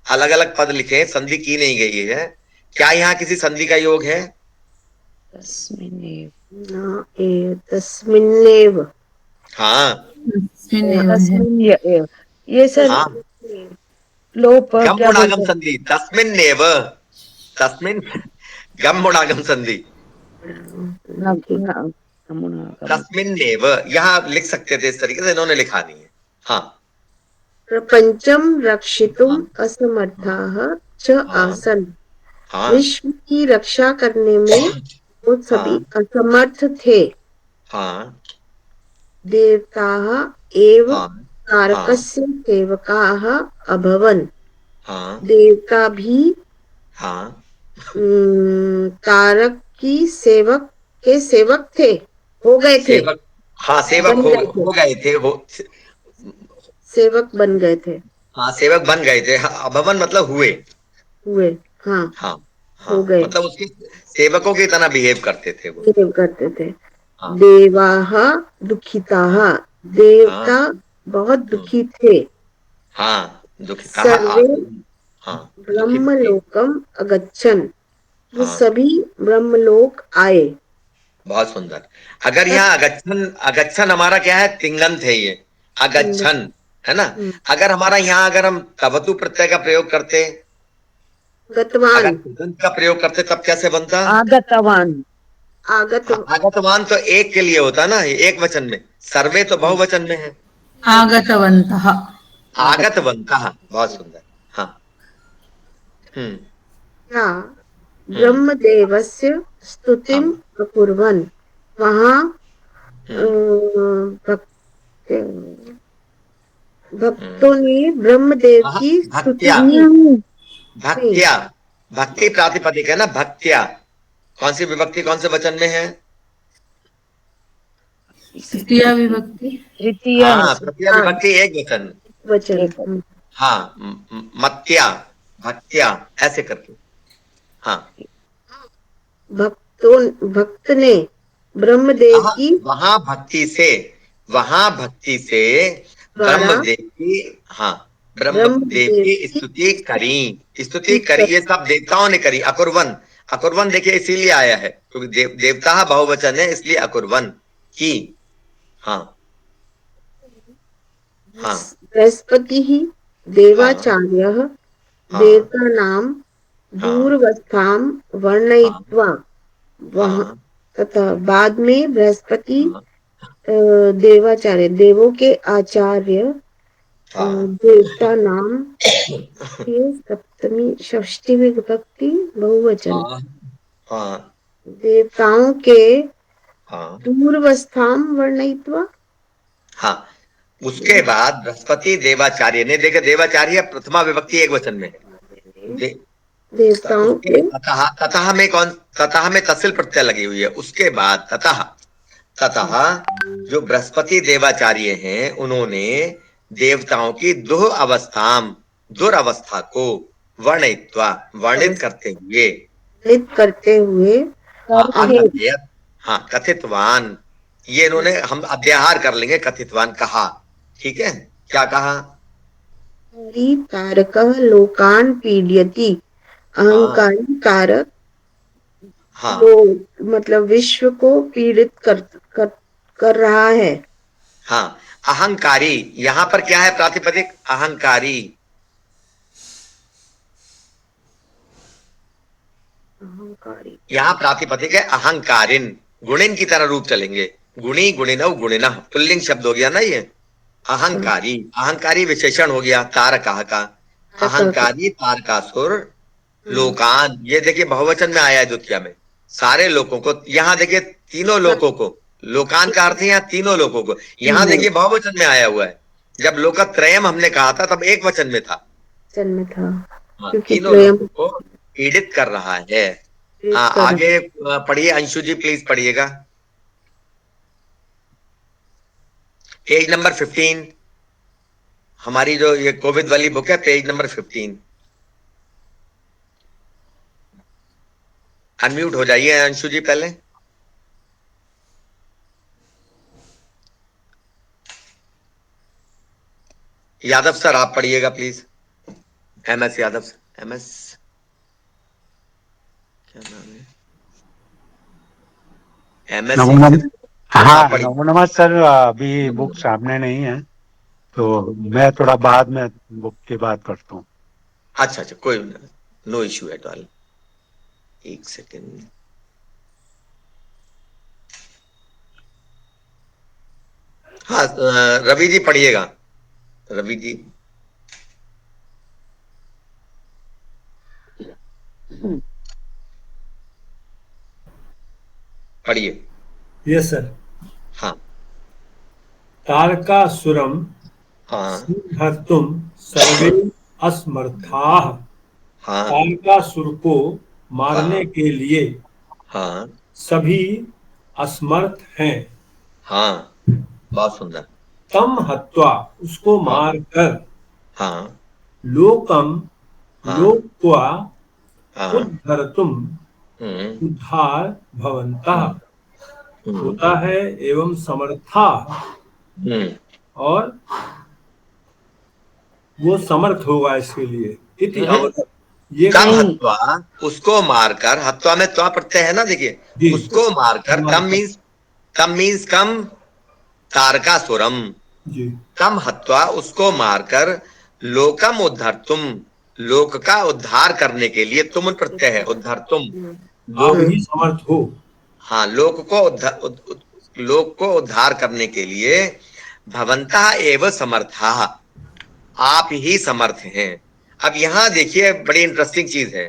अलग अलग पद लिखे, संधि की नहीं गई है, क्या यहाँ किसी संधि का योग है? तस्मिन्नेव। हाँ, ये सर हाँ, लोप गम क्या गुणागम बोलते संधि, तस्मिन नेव, तस्मिन गम गुणागम संधि, हैं? तस्मिन नेव, यहाँ लिख सकते थे इस तरीके से, इन्होंने लिखा नहीं है। हाँ, प्रपंचम रक्षितुम असमर्थाः च आसन। हाँ, विश्व की रक्षा करने में वो सभी हाँ, असमर्थ थे। हाँ, देवताः एव हाँ तारकस्य सेवकाः अभवन्। हाँ देवता भी हाँ तारक की सेवक थे, हो गए थे, सेवक, हाँ सेवक बन गए थे, हो गए थे हो। सेवक बन गए थे, हाँ सेवक बन गए थे, हाँ, अभवन मतलब हुए। हुए, हाँ, हाँ हाँ हो गए, मतलब उसके सेवकों की तरह बिहेव करते थे वो। बिहेव करते थे। हाँ देवाः दुखिताः, हाँ देवता बहुत दुखी थे। हाँ दुखिता, सर्वे हाँ दुखित थे। ब्रह्मलोकम अगच्छन्, वो हाँ सभी ब्रह्मलोक आए। बहुत सुंदर। अगर तब यहाँ अगच्छन, अगच्छन हमारा क्या है, तिंगंत है ये, अगच्छन, है ना। अगर हमारा यहाँ अगर हम तवतु प्रत्यय का प्रयोग करते, अगर गतवान, तिङंत का प्रयोग करते तब कैसे बनता। आगतवान। आगत, हाँ, आगतवान तो एक के लिए होता ना, एक वचन में। सर्वे तो बहुवचन में है। आगतवन्तः। आगत आगतवन्तः, बहुत सुंदर। हाँ हम्म या हम्म ब्रह्मदेवस्य हाँ स्तुतिम अकुर्वन्, वहाँ हम्म भक्त, हम्म भक्तों ने ब्रह्मदेव हाँ, की स्तुति भक्त्या, की। नहीं, भक्त्या, भक्ति प्रातिपदिक है ना, भक्त्या। कौन सी विभक्ति कौन से वचन में है। तृतीया विभक्ति। तृतीय है हाँ सर। तृतीया हाँ, विभक्ति एक वचन। वचन, एक हाँ मत्या, भक्त्या, ऐसे करके। हाँ भक्त ने ब्रह्मदेव हाँ की वहां भक्ति से द्वारा ब्रह्मदेव की, हाँ ब्रह्मदेव ब्रह्मदेव की की स्तुति करी। स्तुति स्तुति करी, कर, ये सब देवताओं ने करी। अकुर्वन, अकुर्वन देखिए इसीलिए आया है क्योंकि देवता बहुवचन है, इसलिए अकुर्वन की। हाँ हाँ बृहस्पति ही हाँ देवाचार्य हाँ देवतानां हाँ दूरवस्थां हाँ वर्णयित्वा, वह हाँ तथा बाद में बृहस्पति हाँ देवाचार्य, देवों के आचार्य, हाँ देवता नाम के सप्तमी षष्ठी में विभक्ति बहुवचन, हाँ हाँ देवताओं के हाँ दूरवस्थां वर्णयित्वा, हाँ उसके बाद बृहस्पति देवाचार्य ने, देखे देवाचार्य प्रथमा विभक्ति एक वचन में है। दे, देवताओं उसके के ततः, ततः में कौन, ततः में तसिल प्रत्यय लगी हुई है। उसके बाद ततः, ततः जो बृहस्पति देवाचार्य हैं उन्होंने देवताओं की दुह अवस्था, दुरावस्था को वर्णित्वा, वर्णित करते हुए, वर्णित करते हुए हाँ करके अकथयत, हाँ कथितवान, ये इन्होंने, हम अध्याहार कर लेंगे, कथितवान कहा। ठीक है, क्या कहा। तारकः लोकान पीडयति, हाँ अहंकारी तारक हाँ लोग मतलब विश्व को पीड़ित कर रहा है। हाँ अहंकारी, यहां पर क्या है प्रातिपदिक, अहंकारी। अहंकारी, यहाँ प्रातिपदिक है अहंकारिन, गुणिन की तरह रूप चलेंगे। गुणी गुणिनव गुणिनः, पुल्लिंग शब्द हो गया ना ये। अहंकारी, अहंकारी विशेषण हो गया तारकाह का। अहंकारी तारकासुर लोकान, ये देखिए बहुवचन में आया है द्वितीय में। सारे लोगों को, यहाँ देखिए तीनों लोगों को, लोकान का अर्थ है यहाँ तीनों लोगों को। यहाँ देखिए बहुवचन में आया हुआ है। जब लोकत्रयम हमने कहा था तब एक वचन में था। जन्म था, हाँ, क्योंकि तीनों त्रयम लोगों को पीड़ित कर रहा है। पीड़ित हाँ कर रहा आगे पढ़िए अंशु जी, प्लीज पढ़िएगा पेज नंबर 15। हमारी जो ये कोविद वाली बुक है, पेज नंबर 15। अनम्यूट हो जाइए अंशु जी पहले। यादव सर आप पढ़िएगा please. MS Yadav sir, MS क्या नाम है, MS नमो ही नम से। हाँ हाँ पढ़िए। नमो नमः सर, अभी नमो बुक नमः। सामने नहीं है तो मैं थोड़ा बाद में बुक की बात करता हूँ। अच्छा अच्छा, कोई नो इश्यू एट ऑल। एक सेकेंड। हाँ रवि जी पढ़िएगा, रवि जी पढ़िए। Yes sir. हाँ तारकासुरम हाँ संहर्तुम सर्वे असमर्थाः। हाँ तारकासुर को मारने हाँ के लिए हाँ सभी असमर्थ हैं। हाँ, बहुत सुंदर। तम हत्वा उसको हाँ मारकर हाँ लोकम हाँ लोक्वा हाँ उद्धर्तुम हम्म उद्धार भवन्तः हम्म होता है एवं समर्था, हम्म और वो समर्थ होगा इसके लिए। इति हम्म। अवदत्, ये तम नहीं, हत्वा, उसको मारकर, हत्वा में त्वा प्रत्यय है ना, देखिए, जी उसको मारकर, तम मीन्स कम, तारकासुरम, जी तम हत्वा, उसको मारकर, लोकम उद्धार, तुम लोक का उद्धार करने के लिए, तुम प्रत्यय है, उद्धार तुम, आप लोक, ही समर्थ हो। हाँ, लोक को लोक को उद्धार करने के लिए, भवंतः एव समर्था, आप ही समर्थ हैं। अब यहाँ देखिए, बड़ी इंटरेस्टिंग चीज है,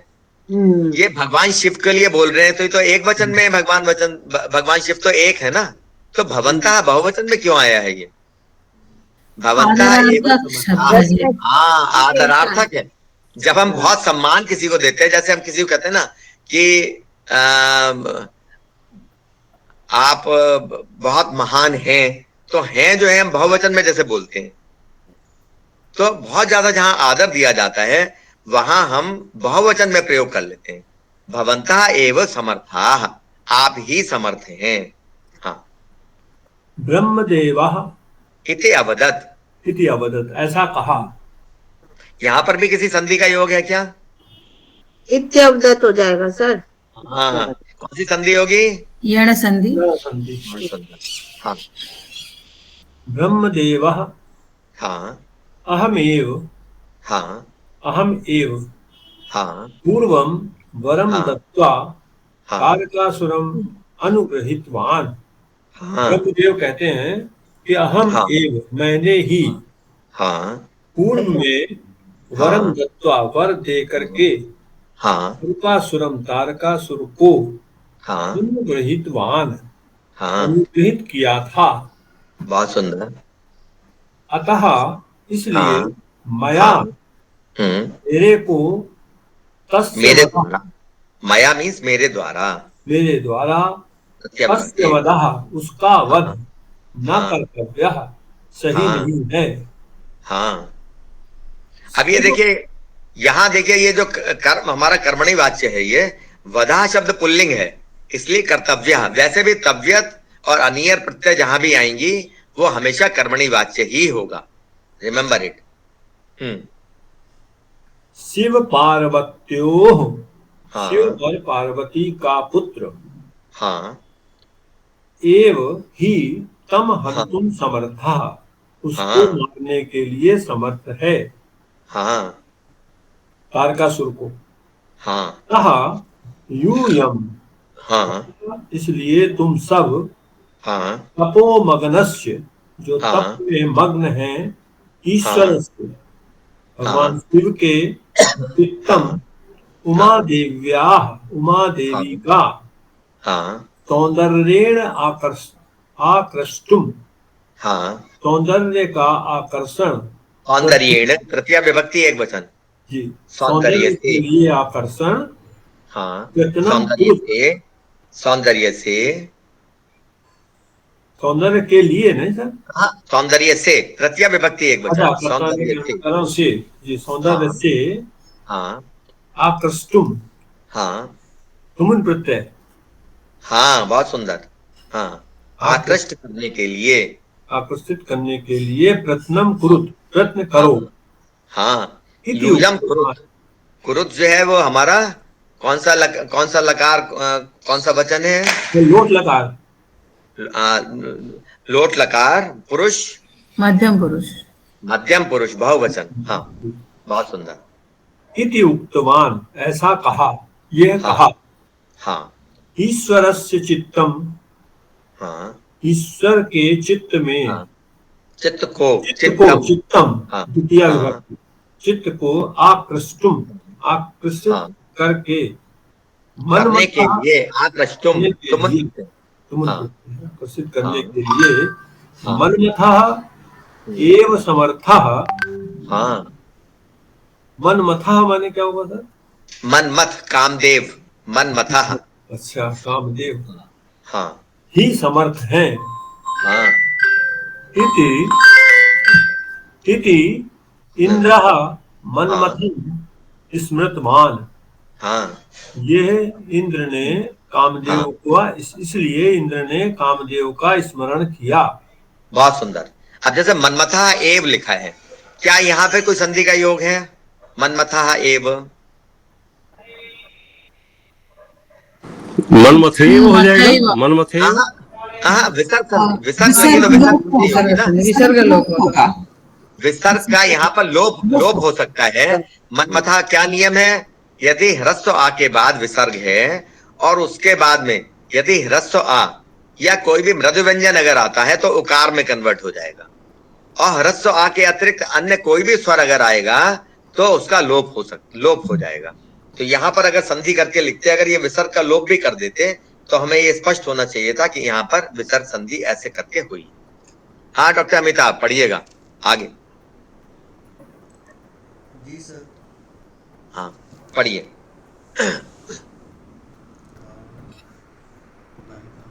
ये भगवान शिव के लिए बोल रहे हैं, तो ये तो एक वचन में भगवान शिव तो एक है ना, तो भवंतः बहुवचन में क्यों आया है ये? भवंतः एव आदरार्थक शब्द है। समर्था, हाँ, आदरार्थक है। जब हम बहुत सम्मान किसी को देते हैं, जैसे हम किसी को कहते हैं ना कि आप बहुत महान हैं, तो हैं जो है हम बहुवचन में जैसे बोलते हैं, तो बहुत ज्यादा जहां आदर दिया जाता है वहां हम बहुवचन में प्रयोग कर लेते हैं, भवंतः एव समर्थाः, आप ही समर्थ हैं। हाँ, ब्रह्मदेवः इति अवदत्, इति अवदत्, ऐसा कहा। यहां पर भी किसी संधि का योग है क्या? इत्यवदत हो जाएगा सर। हाँ हाँ, कौन सी संधि होगी? यण संधि। संधि। हाँ ब्रह्मदेवः हाँ अहमेव हाँ अहम एव हाँ पूर्वं वरम हाँ दत्त्वा हाँ तारकासुरम अनुगृहीतवान्। हाँ ब्रह्मदेव कहते हैं कि अहम हाँ एव, मैंने ही हाँ पूर्व में वरम हाँ दत्त्वा, वर दे करके हाँ तारकासुर को हाँ अनुगृहीतवान्, हाँ, अनुगृहित किया था। बहुत सुंदर। अतः इसलिए हाँ मया, हाँ मेरे को, तस्य मेरे वधः, द्वारा, माया मीन्स मेरे द्वारा, मेरे द्वारा, सत्यम तस्य वधः, उसका वध, हाँ न हाँ कर्तव्य, सही हाँ नहीं है। हाँ। अब ये देखिए, यहाँ देखिए, ये जो कर्म हमारा कर्मणि वाच्य है, ये वधा शब्द पुल्लिंग है, इसलिए कर्तव्य, वैसे भी तव्यत और अनियर प्रत्यय जहां भी आएंगी वो हमेशा कर्मणि वाच्य ही होगा, रिमेंबर इट। शिव पार्वत्योः, शिव हाँ और पार्वती का पुत्र, हाँ एव ही तम हाँ हन्तुम समर्थः, उसको हाँ मारने के लिए समर्थ है, हाँ तारकासुर को। हाँ अतः यूयम, हाँ इसलिए तुम सब, हाँ तपोमग्नस्य, जो तप हाँ में मग्न हैं, ईश्वर हाँ से, हाँ भगवान शिव के, चित्तम हाँ उमा देव्याः, उमा हाँ देवी का हाँ सौंदर्येण आकृष्टुम, हाँ, सौंदर्य का आकर्षण, सौंदर्येण तृतीया विभक्ति एक वचन, जी, सौंदर्य सौंदर्य से, के लिए आकर्षण, हाँ, यत्नम सौंदर्य कुरु, से, सौंदर्य से, सौंदर्य के लिए नहीं सर, हाँ, सौंदर्य से, तृतीया विभक्ति एक अच्छा, वचन, सौंदर्य से, करण से, जी, सौंदर्य हाँ से हाँ आकृष्टुम, हाँ तुमुन प्रत्यय, हाँ, बहुत सुंदर, हाँ, आकृष्ट करने के लिए, आकर्षित करने के लिए प्रयत्नम कुरुत, प्रयत्न करो। हाँ, इति यूयम उक्तवान्, कुरुत, कुरुत जो है वो हमारा कौन सा लकार, कौन सा वचन है? ये लोट लकार, आ, लोट लकार, पुरुष, मध्यम पुरुष। मध्यम पुरुष, बहुवचन, हाँ, बहुत सुंदर। इति उक्तवान्, ऐसा कहा, यह हाँ कहा। हाँ ईश्वरस्य चित्तम, हाँ ईश्वर के चित्त में, हाँ, चित्त को, चित्त को, चित्तम, हाँ द्वितीय हाँ विभक्ति, चित्त को आकृष्टुम, आकृष्टित हाँ, करके, करने के मनमता लिए, आकृष्टुम, करने के तुम, लिए, तुम हाँ आकर्षित करने के लिए, हाँ। मनमथः एव समर्थः। हाँ, मनमथः माने क्या होगा सर? मनमथ कामदेव, मनमथः। अच्छा, कामदेव हाँ ही समर्थ हैं। हाँ इति इति हाँ इंद्रः मनमथं स्मृतवान। हाँ ये इंद्र ने कामदेव हाँ, को इसलिए इंद्र ने कामदेव का स्मरण किया। बहुत सुंदर। अब जैसे मनमथा एव लिखा है, क्या यहाँ पे कोई संधि का योग है? मनमथा एव, मनमथेव हो जाएगा, मनमथेव। हाँ हाँ, विसर्ग हाँ, विसर्ग लगी तो विसर्ग विसर्ग लोप संधि होगा, होगी ना। विसर्ग लोप होगा। विसर्ग का यहाँ पर लोप लोप हो सकता है। मनमथा क्या नियम है? यदि ह्रस्व आ के बाद विसर्ग है और उसके बाद में यदि ह्रस्व आ या कोई भी मृदु व्यंजन अगर आता है तो उकार में कन्वर्ट हो जाएगा, और ह्रस्व आ के अतिरिक्त अन्य कोई भी स्वर अगर आएगा तो उसका लोप हो जाएगा। तो यहाँ पर अगर संधि करके लिखते, अगर ये विसर्ग का लोप भी कर देते तो हमें ये स्पष्ट होना चाहिए था कि यहाँ पर विसर्ग संधि ऐसे करके हुई। हाँ डॉक्टर अमिताभ, पढ़िएगा आगे। जी सर। हाँ पढ़िए।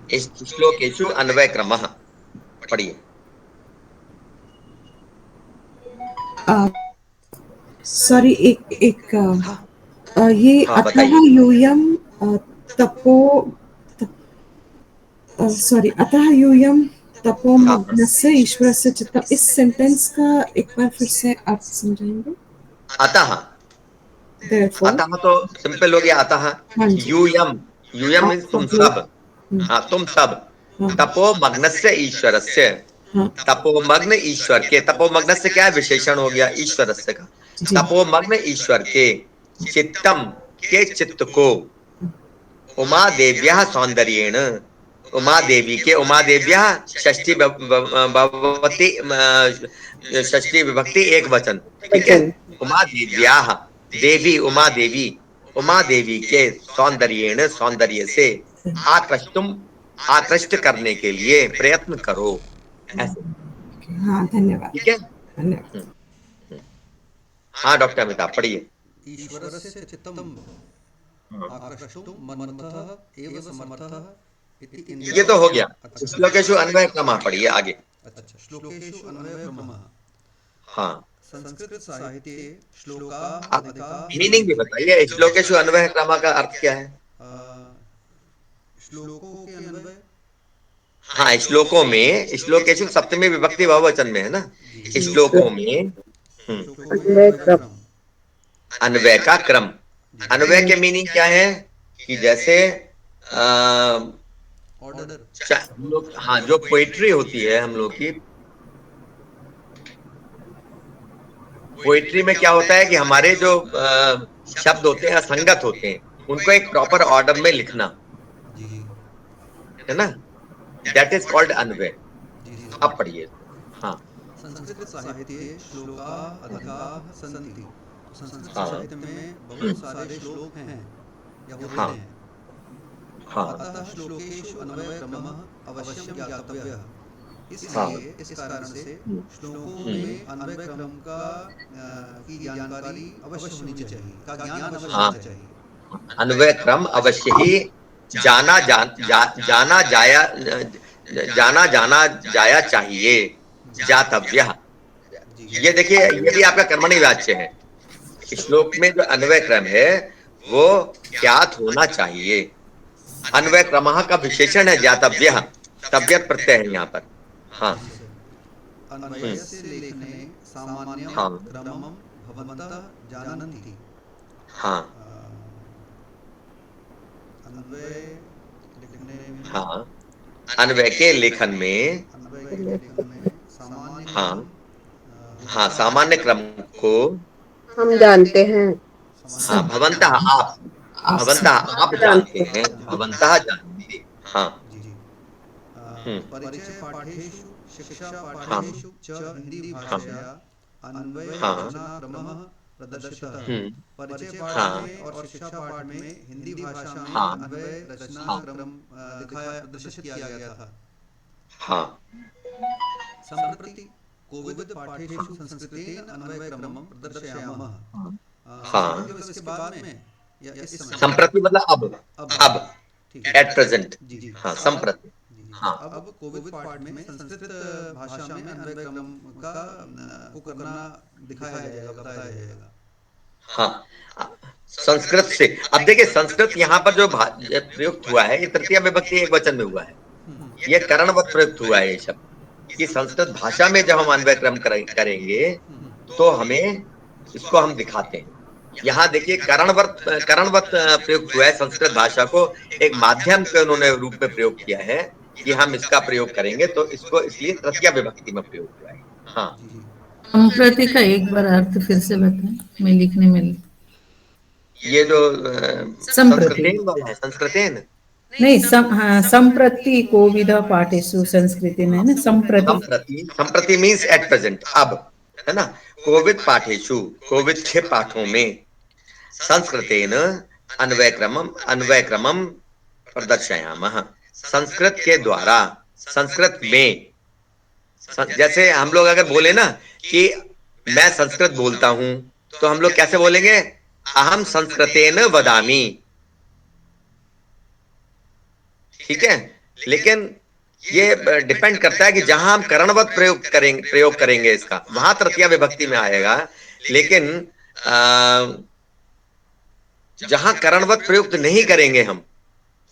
इस श्लोकेषु अन्वय क्रमः, पढ़िए। सॉरी, ये हाँ अतः बताइए। यूयम तपो सॉरी, अतः यूयम तपो हाँ मग्नस्य ईश्वरस्य चित्तम, इस सेंटेंस का एक बार फिर से आप समझाएंगे? अतः, Therefore, अतः तो सिंपल हो गया। अतः हाँ जी, यूयम, यूयम मीन्स तुम सब। हाँ तुम सब। हाँ तपो मग्नस्य ईश्वरस्य, हाँ तपोमग्न ईश्वर के, तपोमग्न से क्या है? विशेषण हो गया ईश्वरस्य का। जी, तपोमग्न ईश्वर के चित्तम, के चित्त को, उमा देव्या सौंदर्येण, उमा देवी के, उमा देव्या षष्ठी भगवती, षष्ठी विभक्ति एक वचन, ठीक है। उमा देव्या, देवी उमा देवी, उमा देवी के सौंदर्येण, सौंदर्य से, आकृष्टुम, आकृष्ट करने के लिए प्रयत्न करो, ऐसे, हाँ, धन्यवाद, ठीक है। धन्यवाद। हम्म। हाँ डॉक्टर अमिताभ, पढ़िए। ईश्वरस्य चित्तम आकृष्टुं मनमथः एव समर्थः इति इंद्रः। ये तो हो गया। अच्छा श्लोकेषु अन्वय क्रमः, पढ़िए आगे। अच्छा, श्लोकेषु अन्वयक्रमः। हाँ, संस्कृत साहित्ये श्लोकाः आप अधिकाः मीनिंग भी सन्ति। बताइए, श्लोकेषु अन्वय क्रमः का अर्थ क्या है? श्लोकों के अन्वय। हाँ, श्लोकों में, श्लोकेषु सप्तमी विभक्ति बहुवचन में है ना। जी। श्लोकों में श्लोकों में अन्वय क्रम। अन्वय का क्रम। अन्वय के मीनिंग क्या है? कि जैसे ऑर्डर। हम लोग, हाँ, जो पोइट्री होती है हम लोग की, पोइट्री में क्या होता है कि हमारे जो शब्द होते हैं असंगत होते हैं, उनको एक प्रॉपर ऑर्डर में लिखना, जी है ना। That is called Anvay. Ji sir. आप पढ़िए। हाँ संस्कृत साहित्ये श्लोकाः अधिकाः सन्ति। संस्कृत हाँ साहित्य में बहुत सारे श्लोक हैं या होते हाँ हैं। हाँ अतः श्लोकेषु अन्वय क्रमः अवश्यम ज्ञातव्यः। हाँ। इसलिए इस कारण से श्लोकों हम्म। में अन्वय क्रम का की जानकारी अवश्य होनी चाहिए, का ज्ञान अवश्य हाँ, होना चाहिए। अन्वय क्रम अवश्य ही जाना जाना जाया, जाना जाया चाहिए, जातव्य। जी ये देखिए, ये भी आपका कर्मणि वाच्य है। श्लोक में जो अन्वय क्रम है वो ज्ञात होना चाहिए। अन्वय क्रमः का विशेषण है ज्ञातव्य, तव्यत प्रत्यय है यहाँ पर। हाँ जी सर। अन्वयस्य लेखने सामान्यं हाँ क्रमं भवन्तः जानन्ति। हाँ अन्वय लिखने में, हाँ, अन्वय के लेखन में, अन्वय के लेखन में सामान्य हाँ क्रम हाँ, सामान्य क्रम को, हम जानते हैं। हाँ, भवन्तः आप, भवन्तः आप जानते हैं, भवन्तः जानते। हाँ जी जी। हम्म। परिचय पाठेषु शिक्षा हाँ पाठेषु च हिंदी हाँ भाषया अन्वय हाँ रचना क्रमः प्रदर्शितः। परिचय पाठ हाँ में और शिक्षा पाठ में हिंदी भाषा में हाँ अन्वय रचना हाँ क्रम दिखाया प्रदर्शित किया गया था। हाँ। सम्प्रति कोविद पाठेषु संस्कृतेन अन्वयक्रमं प्रदर्शयामः। हाँ। मतलब इसके बाद में या इस समय? संप्रति मतलब अब ठीक है। At present. जी जी। हाँ, संप्रति। हाँ। अब कोविद पाठ में संस्कृत भाषा में अन्वय क्रम का को करना दिखाया जाएगा, बताया जाएगा। हाँ, संस्कृत से। अब देखिए, संस्कृत यहाँ पर जो प्रयुक्त हुआ है, ये तृतीया विभक्ति एक वचन में हुआ है। ये करणवत प्रयुक्त हुआ है ये शब्द, कि संस्कृत भाषा में जब हम अन्वय क्रम करेंगे तो हमें इसको हम दिखाते हैं। यहाँ देखिए, करणवत प्रयुक्त हुआ है। संस्कृत भाषा को एक माध्यम के उन्होंने रूप में प्रयोग किया है कि हम इसका प्रयोग करेंगे, तो इसको इसलिए तृतीया विभक्ति में प्रयोग हुआ है। हाँ, संप्रति का एक बार अर्थ फिर से बताएं, मैं लिखने में। ये जो संस्कृतेन वाला है, संस्कृतेन नहीं, हाँ, संप्रति कोविद पाठेषु संस्कृति में ना, संप्रति मीन्स एट प्रेजेंट, अब, है ना। कोविद पाठेषु, कोविद के पाठों में, संस्कृतेन अन्वय क्रमम प्रदर्शयामः, संस्कृत के द्वारा, संस्कृत में। जैसे हम लोग अगर बोले ना कि मैं संस्कृत बोलता हूं, तो हम लोग कैसे बोलेंगे? अहम संस्कृतेन वदामि। ठीक है, लेकिन ये डिपेंड करता है कि जहां हम करणवत प्रयोग करेंगे इसका, वहां तृतीया विभक्ति में आएगा। लेकिन जहां करणवत प्रयुक्त नहीं करेंगे हम,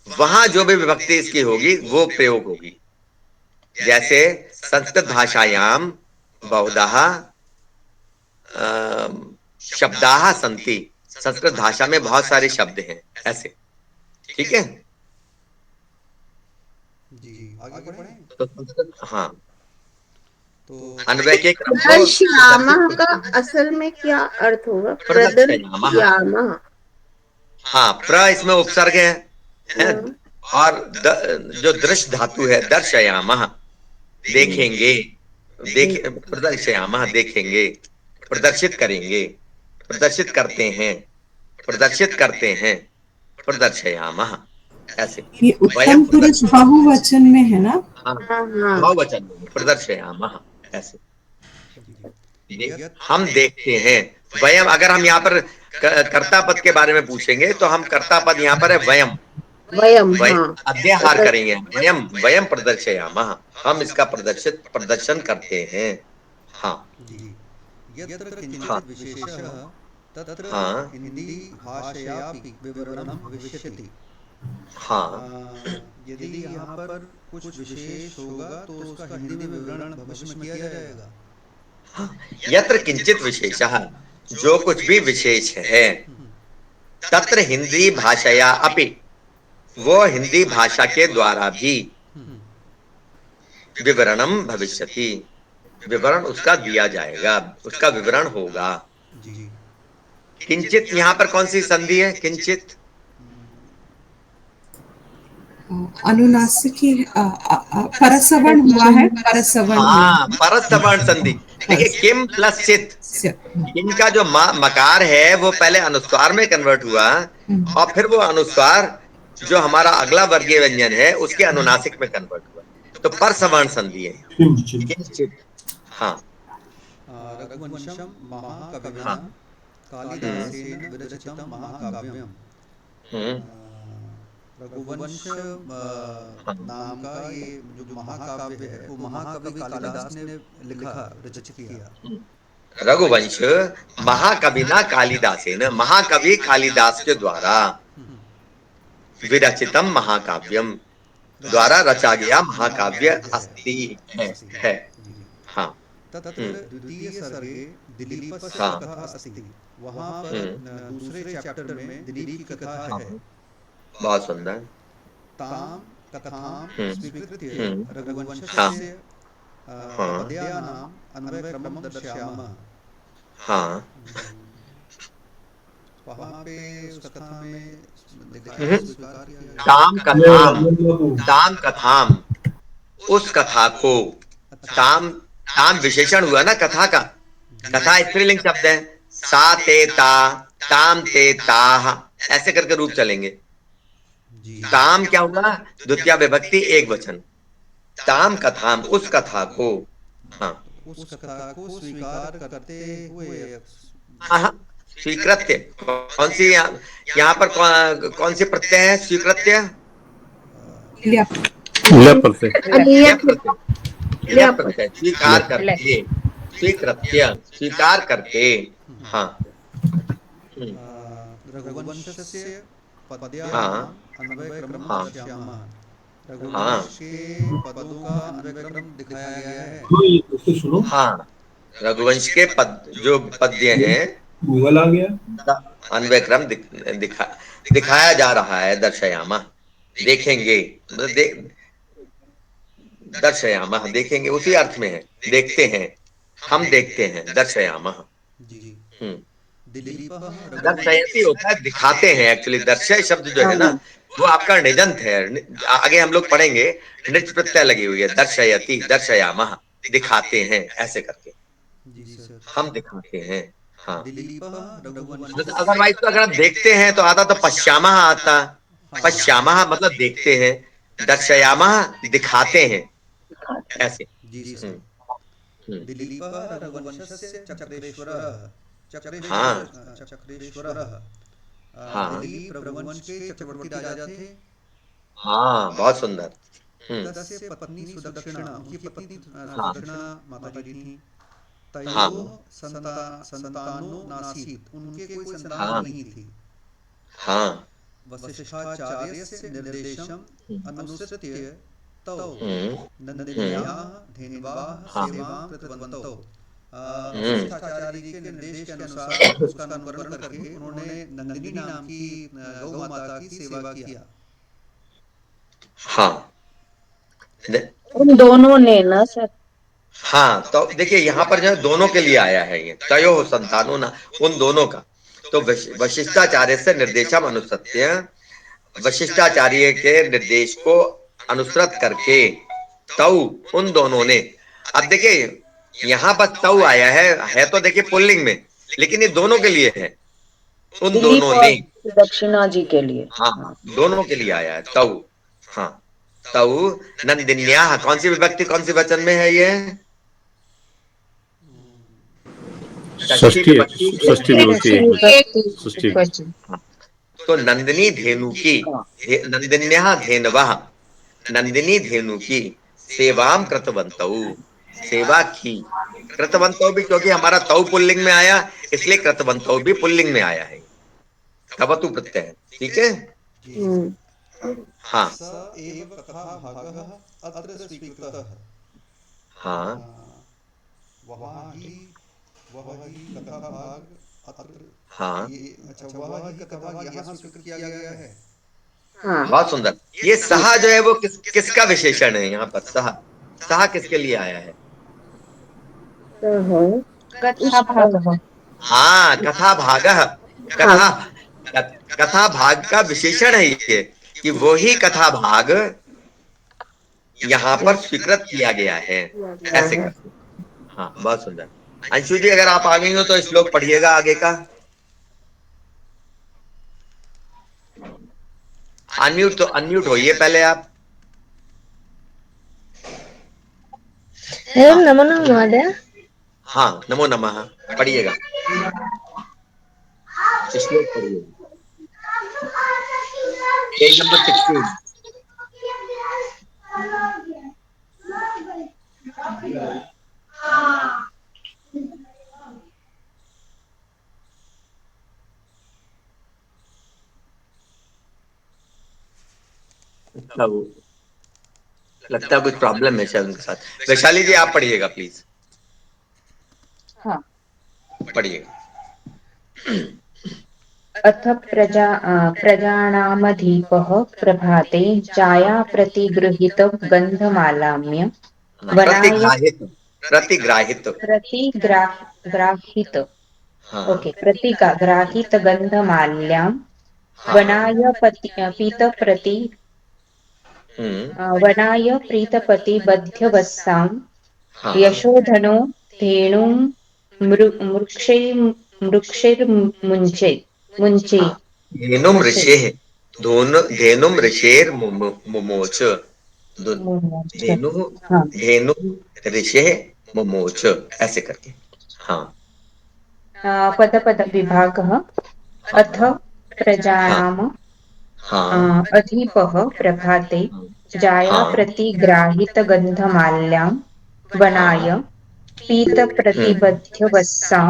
वहां जो भी विभक्ति इसकी होगी वो प्रयोग होगी। जैसे संस्कृत भाषायाम बहुधा शब्दाः सन्ति, संस्कृत भाषा में बहुत सारे शब्द हैं, ऐसे। ठीक है जी, आगे बढ़ें। तो संस्कृत, हाँ, तो अन्वय के क्रम को प्रदर्शयामः का असल में क्या अर्थ होगा? प्रदर्शयामः। हाँ, प्र इसमें उपसर्ग है और जो दृश्य धातु है, दर्शयामः, देखेंगे, प्रदर्शयामः, देखेंगे, प्रदर्शित करेंगे, प्रदर्शित करते हैं, प्रदर्शित करते हैं, प्रदर्शयामः, ऐसे। ये उत्तम पुरुष बहुवचन में है ना? हाँ, बहुवचन में प्रदर्शयामः, ऐसे। हम देखते हैं। वयम, अगर हम यहाँ पर कर्ता पद के बारे में पूछेंगे तो हम कर्ता पद यहाँ पर है वयम, अध्याहार करेंगे। वयम प्रदर्शयामः, हम इसका प्रदर्शन करते हैं। हाँ, यत्र किंचित् विशेषः तत्र हिंदी भाषयापि विवरणं भविष्यति। हाँ, यदि यहाँ पर कुछ विशेष होगा तो उसका हिंदी में विवरण भविष्य में किया जाएगा। यत्र किंचित विशेषः, जो कुछ भी विशेष है, तत्र हिंदी भाषया अपि, वो हिंदी भाषा के द्वारा भी, विवरणम भविष्यति, विवरण उसका दिया जाएगा, उसका विवरण होगा। किंचित यहाँ पर कौन सी संधि है? किंचित अनुनासिकी परसवर्ण हुआ है, परसवर्ण। हाँ, परसवर्ण संधि। देखिए, किम प्लस चित, किम का जो मकार है वो पहले अनुस्वार में कन्वर्ट हुआ और फिर वो अनुस्वार जो हमारा अगला वर्गीय व्यंजन है उसके अनुनासिक में कन्वर्ट हुआ, तो परसवर्ण संधि है। किंचित। हाँ, रघुवंशम महाकविना कालिदासेन विरचितं महाकाव्यम। रघुवंश नाम का ये जो महाकाव्य है वो महाकवि कालिदास ने लिखा, रचित किया। रघुवंश महाकविना कालिदासेन, महाकवि कालिदास के द्वारा, विरचितम महाकाव्यम, द्वारा रचा गया महाकाव्य अस्ति, है। हाँ, तत्र द्वितीय सर्गे दिलीपस्य कथा अस्ति। वहाँ पर दूसरे चैप्टर में दिलीप की कथा है। बहुत सुंदर। ताम कथां स्वीकृत्य रघुवंशस्य पद्यानाम् अन्वयक्रमं दर्शयामः। हाँ, वहाँ पे उस कथा में ताम कथाम, उस कथा को, ताम विशेषण हुआ ना कथा का, कथा स्त्रीलिंग शब्द है। सा ते ता, ताम ते ताः, ऐसे करके रूप चलेंगे। ताम क्या हुआ? द्वितीया विभक्ति एक वचन, ताम कथाम, उस कथा को। हाँ उस कथा को स्वीकार करते हुए हाँ हाँ, स्वीकृत्य कौन सी यहाँ पर कौन सी प्रत्यय है स्वीकृत्य? ल्यप लप प्रत्यय। ल्यप प्रत्यय, ल्यप प्रत्यय, स्वीकार लप। करके, स्वीकृत्य, स्वीकार करके। हाँ हम्म, रघुवंशस्य हाँ पद्यानाम् अन्वयक्रमं हाँ पश्यामः। हाँ रघुवंश के पदों का अन्वयक्रम दिखाया गया है। सुनो ये उससे सुनो, हाँ, रघुवंश के पद जो पद्य हैं गूगल आ गया। अन्वय क्रम दिखाया जा रहा है। दर्शयामा, देखेंगे, मतलब दर्शयामा देखेंगे, उसी अर्थ में है, देखते हैं, हम देखते हैं, दर्शयामा। जी जी। हम्म, दिलीपः दर्शयति रघुवंश। होता है दिखाते हैं, एक्चुअली दर्शय शब्द जो है ना वो आपका निजंत है। आगे हम लोग पढ़ेंगे, नृत्य प्रत्यय लगी हुई है, दर्शयति, दर्शयामा, दिखाते हैं, ऐसे करके जी सर। हम दिखाते हैं। हाँ, दिलीपः रघुवंशस्य। अदरवाइज तो अगर आप देखते हैं तो आता तो पश्यामा आता। हाँ पश्यामा मतलब देखते हैं, दर्शयामा दिखाते हैं, ऐसे। जी सर। हम्म, हम्म, दिलीपः रघुवंशस्य चक्रेश्वरः। हाँ चक्रेश्वरः। हाँ दिलीप रघुवंश के चक्रवर्ती राजा थे। हाँ, बहुत सुंदर। तस्य पत्नी सुदक्षिणा, उनकी पत्नी हाँ सुदक्षिणा माता जी थी। हाँ तयोः संतानो नासीत्, उनके कोई संतान हाँ नहीं थी। हाँ वसिष्ठाचार्यस्य निर्देशम् अनुसृत्य तौ हम्म, नन्दिन्याः धेन्वाः हाँ सेवां कृतवन्तौ। हम्म, वशिष्ठाचार्य जी के निर्देश के अनुसार उसका अनुकरण करके उन्होंने नंदिनी नाम की गौ माता की सेवा किया। हाँ उन दोनों ने ना सर। हाँ, तो देखिए यहाँ पर जो है दोनों के लिए आया है, ये तयो संतानो ना, उन दोनों का। तो वशिष्ठाचार्य से निर्देशम अनुसत्य, वशिष्ठाचार्य के निर्देश को अनुसृत करके, तौ, उन दोनों ने। अब देखिए यहाँ पर तौ आया है तो देखिए पुल्लिंग में, लेकिन ये दोनों के लिए है, उन दिलीप दोनों और ने। दक्षिणा जी के लिए। हाँ, दोनों के लिए आया है तौ। हाँ, तौ नंदिन्या, कौन सी विभक्ति कौन सी वचन में है ये? षष्ठी षष्ठी, विभक्ति में षष्ठी है। विभक्ति एक में। षष्ठी। क्वेश्चन। हाँ, तो नंदिनी धेनु की, नंदिन्या धेनवः, नंदिनी धेनु की सेवाम कृतवन्तौ, सेवा की। कृतवन्तौ भी क्योंकि हमारा तौ पुल्लिंग में आया, इसलिए कृतवन्तौ भी पुल्लिंग में आया है, कवतु प्रत्यय है, ठीक है। जी जी हम्म। सर। हाँ स एव कथा भागः अत्र स्वीकृतः। हाँ वहाँ ही वह ही कथा भाग अत्र। हाँ, ये अच्छा, वह ही कथा भाग यहाँ स्वीकृत किया गया है। हाँ। बहुत सुंदर। ये सहा जो है वो किसका विशेषण है यहाँ पर? सहा, सहा किसके लिए आया है? कथा भाग। हाँ, कथा भागः, कथा, कथा भाग का विशेषण है ये, कि वो ही कथा भाग यहाँ पर स्वीकृत किया गया है, ऐसे करके। हाँ, बहुत सुंदर। अंशु जी अगर आप आ गई हो तो श्लोक पढ़िएगा आगे का। अनम्यूट, तो अनम्यूट होइए पहले आप। हाँ नमो नमः महोदय। हाँ, नमो नमः, पढ़िएगा, श्लोक पढ़िएगा, पेज नंबर 16। लगता है कुछ प्रॉब्लम है शायद उनके साथ। वैशाली जी आप पढ़िएगा प्लीज, हाँ। पढ़िएगा। अथ प्रजानामधिपः प्रभाते जाया प्रतिगृहीतं गन्धमालाम्य वनाय प्रतिग्राहित, प्रतिग्राहित। प्रतिग्राहित। हाँ ओके, प्रतिग्राहित गन्धमाल्यां हाँ पीतप्रति हम्म वनाय प्रीतपति बध्यवस्सां हाँ यशोधनो धेनुं मृक्षैर्मुञ्चे मुञ्चे हाँ, धेनुम मुषे। ऋषेः, धोन धेनुम ऋषेर मुमोच। मुमोच। धेनु, हाँ। धेनु ऋषे मुमोच, ऐसे करके। हाँ पद विभागः। अथ प्रजानाम हाँ अधिपः प्रभाते जाया हाँ प्रतिग्राहितगन्धमाल्यां हाँ वनाय पीतप्रतिबध्यवस्सां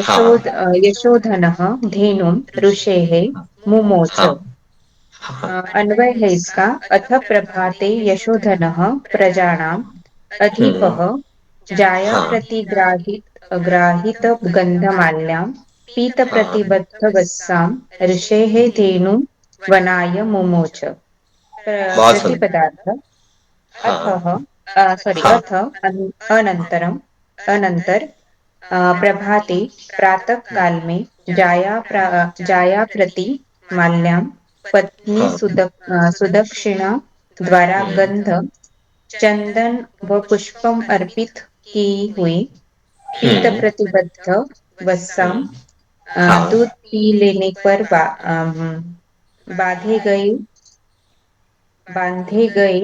हाँ यशोधनः धेनुं ऋषेः मुमोच। हाँ हाँ अन्वय है इसका। अथ प्रभाते यशोधनः प्रजानाम् अधिपः जाया हाँ ग्राहित गन्धमाल्यां हाँ पीतप्रतिबद्धवस्सां ऋषेः धेनुं वनाय मुमोच। बहुत सुंदर। प्रतिपदार्थ। हाँ अथः हाँ अथ अनन्तरम् अनन्तर प्रभाते प्रातः काल में जाया प्रति माल्यां पत्नी हाँ सुदक्षिणा द्वारा गंध चंदन व पुष्पम अर्पित की हुई पीत हम्म प्रतिबद्ध वस्साम हाँ दूध पी लेने पर बांधे गए बांधे गए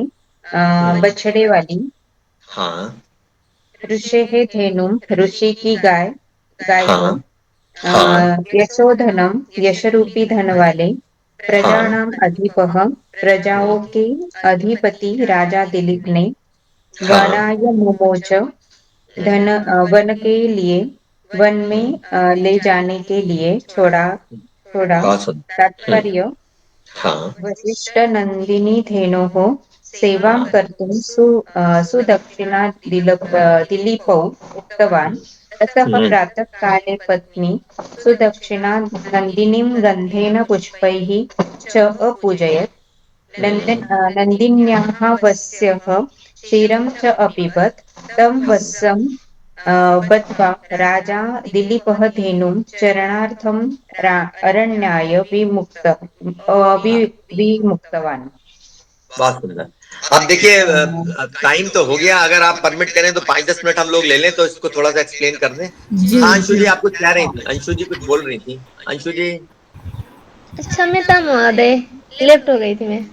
बछड़े वाली हाँ ऋषि है धेनु ऋषि की गाय को हाँ हाँ यशोधनम यश रूपी धन वाले हाँ प्रजानाम अधिपः प्रजाओं के अधिपति राजा दिलीप ने हाँ वनाय मुमोच वन के लिए वन में ले जाने के लिए छोड़ा। बहुत सुंदर। तात्पर्य हाँ वसिष्ठ नंदिनी धेनोः सेवां हाँ कर्तुं सुदक्षिणा दिलीपौ उक्तवान्। ततः प्रातःकाले पत्नी सुदक्षिणा नन्दिनीं गन्धेन पुष्पैः च अपूजयत्। नन्दिन्याः वस्यः क्षीरं च अपिबत्। तं वस्सं बद्ध्वा राजा दिलीपः धेनुं चरणार्थं अरण्याय विमुक्तवान्। बहुत सुंदर। अब देखिए टाइम तो हो गया, अगर आप परमिट करें तो 5-10 मिनट हम लोग ले लें तो इसको थोड़ा सा एक्सप्लेन कर दें। जी हाँ अंशु जी। जी आप कुछ कह रही थी, अंशु जी कुछ बोल रही थी। अंशु जी क्षम्यतां महोदय, लेफ्ट हो गई थी मैं।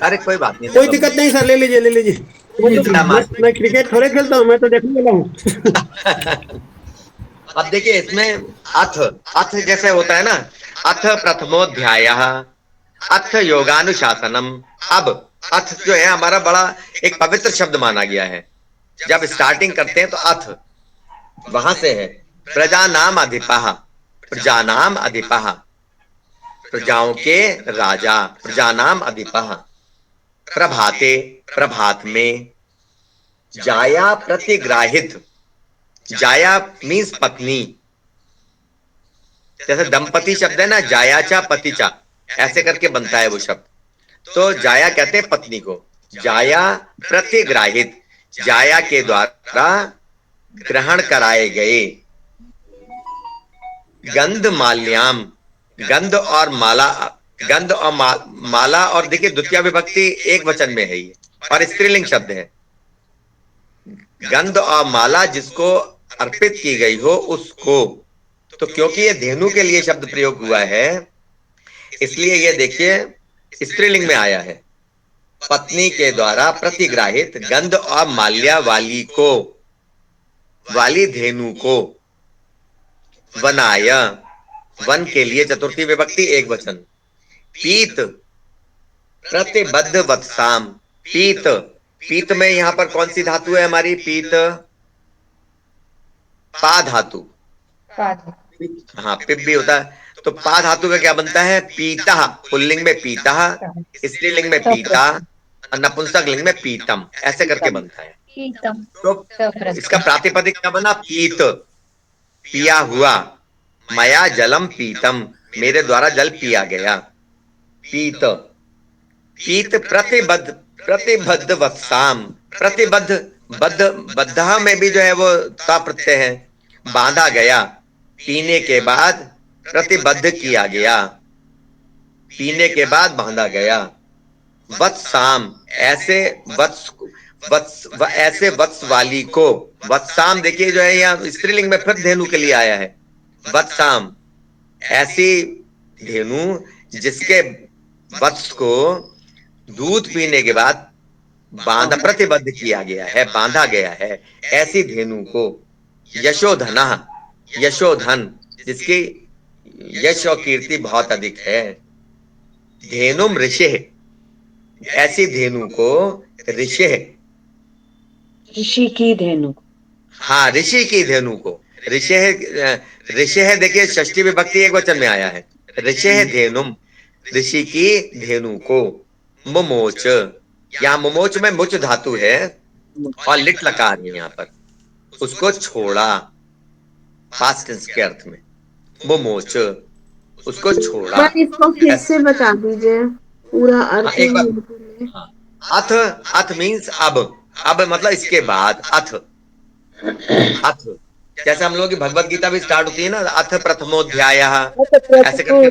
अरे कोई बात नहीं, कोई दिक्कत नहीं सर, ले लीजिए ले लीजिए। मैं तो चिंता मत। मैं क्रिकेट थोड़े खेलता हूँ, मैं तो देखने वाला हूँ। अब देखिए इसमें अथ अथ जैसे होता है ना, अथ प्रथमोध्याय, अथ योगानुशासनम। अब अथ जो है हमारा बड़ा एक पवित्र शब्द माना गया है। जब स्टार्टिंग करते हैं तो अथ वहां से है। प्रजा नाम अधिपः, प्रजा नाम अधिपः, प्रजाओं के राजा, प्रजा नाम अधिपः। प्रभाते प्रभात में, जाया प्रतिग्राहित, जाया मीन्स पत्नी। जैसे दंपति शब्द है ना, जायाचा पतिचा, ऐसे करके बनता है वो शब्द। तो जाया कहते हैं पत्नी को। जाया प्रतिग्राहित, जाया के द्वारा ग्रहण कराए गए। गंध माल्याम, गंध और माला, गंध और माला, और देखिए द्वितीय विभक्ति एक वचन में है ये, और स्त्रीलिंग शब्द है। गंध और माला जिसको अर्पित की गई हो उसको। तो क्योंकि ये धेनु के लिए शब्द प्रयोग हुआ है, इसलिए ये देखिए स्त्रीलिंग में आया है। पत्नी के द्वारा प्रतिग्राहित गंध और माल्या वाली को, वाली धेनु को, वनाय, वन के लिए चतुर्थी विभक्ति एक वचन। पीत प्रतिबद्ध वत्साम, पीत, पीत में यहां पर कौन सी धातु है हमारी? पीत पा धातु। हाँ पिप भी होता है, तो पा धातु का क्या बनता है? पीता, पुल्लिंग में पीता, स्त्रीलिंग में पीता, और नपुंसक लिंग में पीतम, ऐसे करके बनता है। पीतम। तो इसका प्रातिपदिक क्या बना? पीत, पिया हुआ। मया जलम पीतम, मेरे द्वारा जल पिया गया। पीत, पीत प्रतिबद्ध, प्रतिबद्ध वत्साम, प्रतिबद्ध, बद्ध, बद्धा में भी जो है वो ता प्रत्यय है। बांधा गया, पीने के बाद प्रतिबद्ध किया गया, पीने के बाद बांधा गया। वत्साम, ऐसे वत्स, ऐसे वत्स वाली को। वत्साम देखिए जो है यहाँ स्त्रीलिंग में फिर धेनु के लिए आया है। वत्साम, ऐसी धेनु जिसके वत्स को दूध पीने के बाद प्रतिबद्ध किया गया है, बांधा गया है, ऐसी धेनु को यशोधना, यशोधन जिसकी यश और कीर्ति बहुत अधिक है, धेनुम ऋषि, ऐसी धेनु को ऋषि, ऋषि की धेनु, हाँ ऋषि की धेनु को, ऋषि है देखिए षष्ठी विभक्ति एक वचन में आया है, ऋषि है धेनुम, ऋषि की धेनु को, मुमोच, यहाँ मुमोच में मुच धातु है और लिट लकार है यहाँ पर, उसको छोड़ा, पास्ट टेंस के अर्थ में, मुमोच उसको छोड़ा। इसको फिर से बता दीजिए पूरा अर्थ। एक बार, अथ, अथ मीन्स अब मतलब इसके बाद, अथ, अथ जैसे हम लोगों की भगवत गीता भी स्टार्ट होती है ना, अथ प्रथमोध्याय, ऐसे करके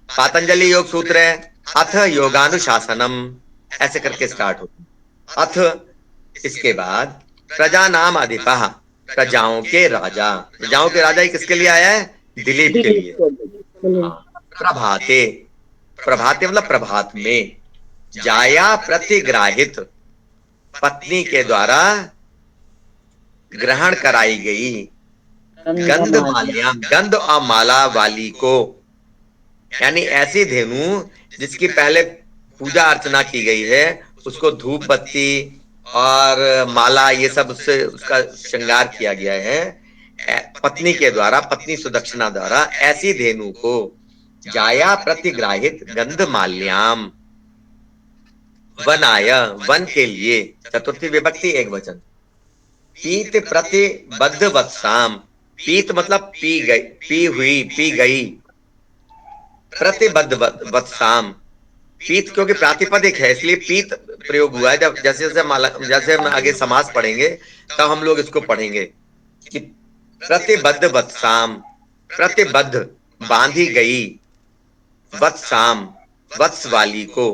पातंजलि योग सूत्र है, अथ योगानुशासनम, ऐसे करके स्टार्ट होती है। अथ इसके बाद प्रजा नाम अधिपः, प्रजाओं के राजा, प्रजाओं के राजा किसके लिए आया है? दिलीप के लिए। प्रभाते, प्रभाते मतलब प्रभात में, जाया प्रतिग्राहित, पत्नी के द्वारा ग्रहण कराई गई, गंध माल्याम, गंध और माला वाली को, यानी ऐसी धेनु जिसकी पहले पूजा अर्चना की गई है, उसको धूप बत्ती और माला ये सब उससे उसका श्रृंगार किया गया है पत्नी के द्वारा, पत्नी सुदक्षिणा द्वारा, ऐसी धेनु को जाया प्रतिग्राहित गंध माल्याम, वनाय वन के लिए, चतुर्थी विभक्ति एक वचन, पीत प्रतिबद्ध वत्साम, पीत मतलब पी गई, पी हुई, पी गई, प्रतिबद्ध वत्साम, पीत क्योंकि प्रातिपदिक है इसलिए पीत प्रयोग हुआ है। जब जैसे हम आगे समास पढ़ेंगे तब हम लोग इसको पढ़ेंगे कि प्रतिबद्ध वत्साम, प्रतिबद्ध बांधी गई, वत्साम वत्स वाली को,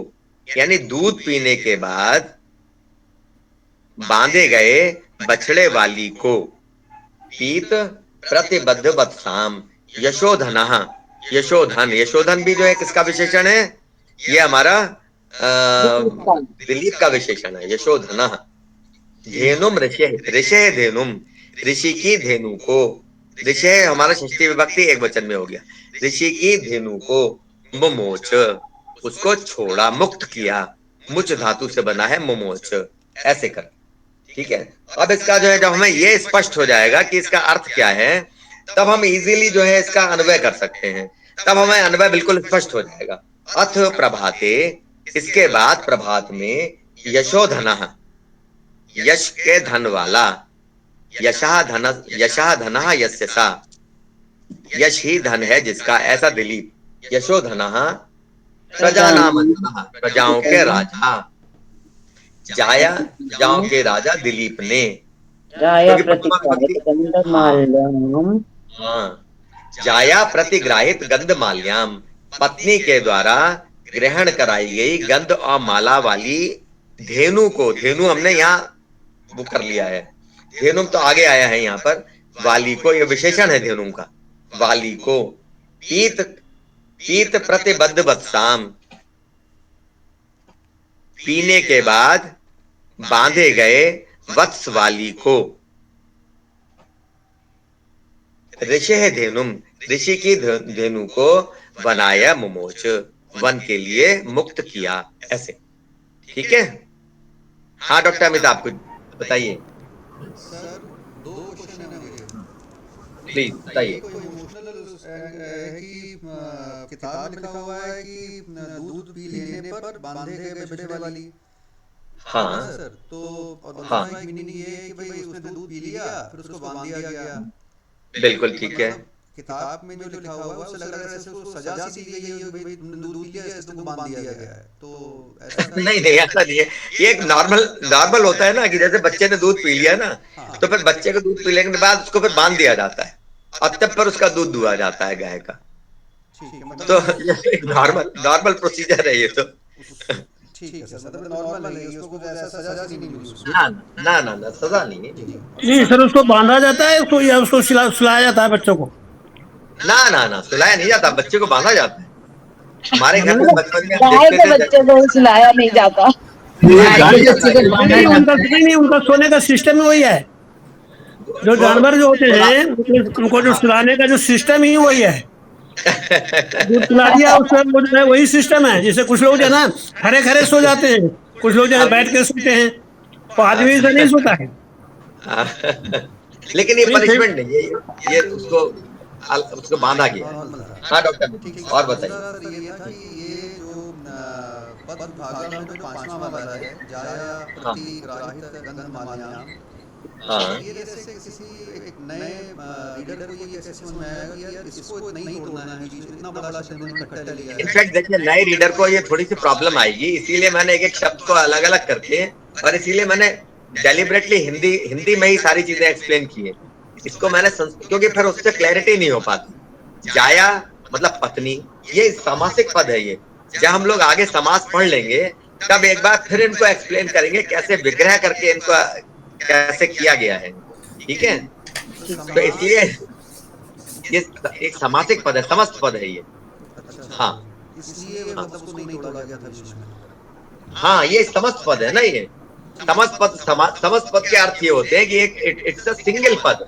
यानी दूध पीने के बाद बांधे गए बछड़े वाली को, पीत प्रतिबद्ध वत्साम, यशोधना, यशोधन, यशोधन भी जो है किसका विशेषण है? ये हमारा दिलीप का विशेषण है, यशोधना। धेनुम ऋषि, ऋषि धेनुम, ऋषि की धेनु को, ऋषि हमारा षष्ठी विभक्ति एक वचन में हो गया, ऋषि की धेनु को मुमोच, उसको छोड़ा, मुक्त किया, मुच धातु से बना है मुमोच, ऐसे कर, ठीक है। अब इसका जो है जब हमें ये स्पष्ट हो जाएगा कि इसका अर्थ क्या है, तब हम इजीली जो है इसका अन्वय कर सकते हैं, तब हमें अन्वय बिल्कुल स्पष्ट हो जाएगा। अथ प्रभाते, इसके बाद प्रभात में, यशोधना, यश के धन वाला, यशः धन, यशः धनः यस्य सा, यश ही धन है जिसका, ऐसा दिलीप, यशोधना प्रजा नाम अधिपः, प्रजाओं के राजा, जाया, प्रजाओं के राजा दिलीप ने, जाया प्रतिग्राहित गंध माल्याम, हाँ, जाया प्रतिग्राहित गंध माल्याम, पत्नी के द्वारा ग्रहण कराई गई गंध और माला वाली धेनु को, धेनु हमने यहाँ वो कर लिया है, धेनु तो आगे आया है यहाँ पर, वाली को ये विशेषण है धेनु का, वाली को, पीत, पीत प्रतिबद्ध वत्साम, पीने के बाद बांधे गए वत्स वाली को, ऋषि है धेनुम, ऋषि की धेनु को बनाया मुमोच, वन के लिए मुक्त किया, ऐसे, ठीक है। हाँ डॉक्टर अमित आप कुछ बताइए। सर दो क्वेश्चन है मुझे, प्लीज बताइए। है कि किताब में लिखा हुआ है कि दूध पी लेने पर बांधे गए बछड़े वाली, हाँ सर, तो और दूसरा हाँ एक मीनिंग ये है कि भाई उसने दूध पी लिया फिर उसको बांध दिया गया, बिल्कुल ठीक है। किताब में जो लिखा हुआ है उससे लग रहा है जैसे उसको सजा सी दी गई है कि भाई तुमने दूध पी लिया इसलिए तुमको बांध दिया गया है, तो ऐसा नहीं नहीं ऐसा नहीं है, ये एक नॉर्मल होता है ना कि जैसे बच्चे ने दूध पी लिया ना, तो फिर बच्चे को दूध पीने के बाद उसको फिर बांध दिया जाता है और तब पर उसका दूध दुआ जाता है गाय का, तो ये नॉर्मल प्रोसीजर है ये तो। ठीक है सर, मतलब नॉर्मल है, उसको कुछ ऐसा सजा नहीं मिली उसको। ना सजा नहीं है जी सर, उसको बांधा जाता है उसको, या उसको सुलाया जाता है बच्चों को? ना सुलाया नहीं जाता, बच्चे को बांधा जाता है। हमारे घर में बचपन में हम गाय देखते के थे, बच्चे को सुलाया नहीं जाता। नहीं, उनका सोने का सिस्टम ही वही है। जो जानवर जो होते हैं उनको जो सुलाने का जो सिस्टम ही वही है। दूध पिला दिया उसमें वो जो है वही सिस्टम है। जैसे कुछ लोग जो है ना खड़े खड़े सो जाते हैं, कुछ लोग जो है बैठ के सोते हैं, तो आदमी से नहीं सोता है। लेकिन ये पनिशमेंट नहीं है, ये उसको बांधा गया। हाँ डॉक्टर, और बताइए। ये था कि ये जो पद विभागा में जो 5वां वाला है, जाया प्रतिग्राहित गंधमाल्याम, हाँ ये जैसे किसी एक नए रीडर को ये कैसे समझ में आएगा कि यार इसको नहीं तोड़ना है, बीच में इतना बड़ा शब्द इन्होंने कट्टा लिया है। इनफैक्ट देखिए, नए रीडर को ये थोड़ी सी प्रॉब्लम आएगी, इसीलिए मैंने एक एक शब्द को अलग अलग करके, और इसीलिए मैंने डेलिबरेटली हिंदी में ही सारी चीजें एक्सप्लेन की है। इसको मैंने क्योंकि फिर उससे क्लैरिटी नहीं हो पाती। जाया मतलब पत्नी, ये समासिक पद है। ये जब हम लोग आगे समास पढ़ लेंगे तब एक बार फिर इनको एक्सप्लेन करेंगे कैसे विग्रह करके इनको कैसे किया गया है। ठीक है, तो इसलिए ये एक समासिक पद है, समस्त पद है ये। हाँ इसलिए मतलब उसको नहीं तोड़ा गया था बीच में। हाँ, ये समस्त पद है ना। ये समस्त पद के अर्थ ये होते हैं कि इट्स अ सिंगल पद,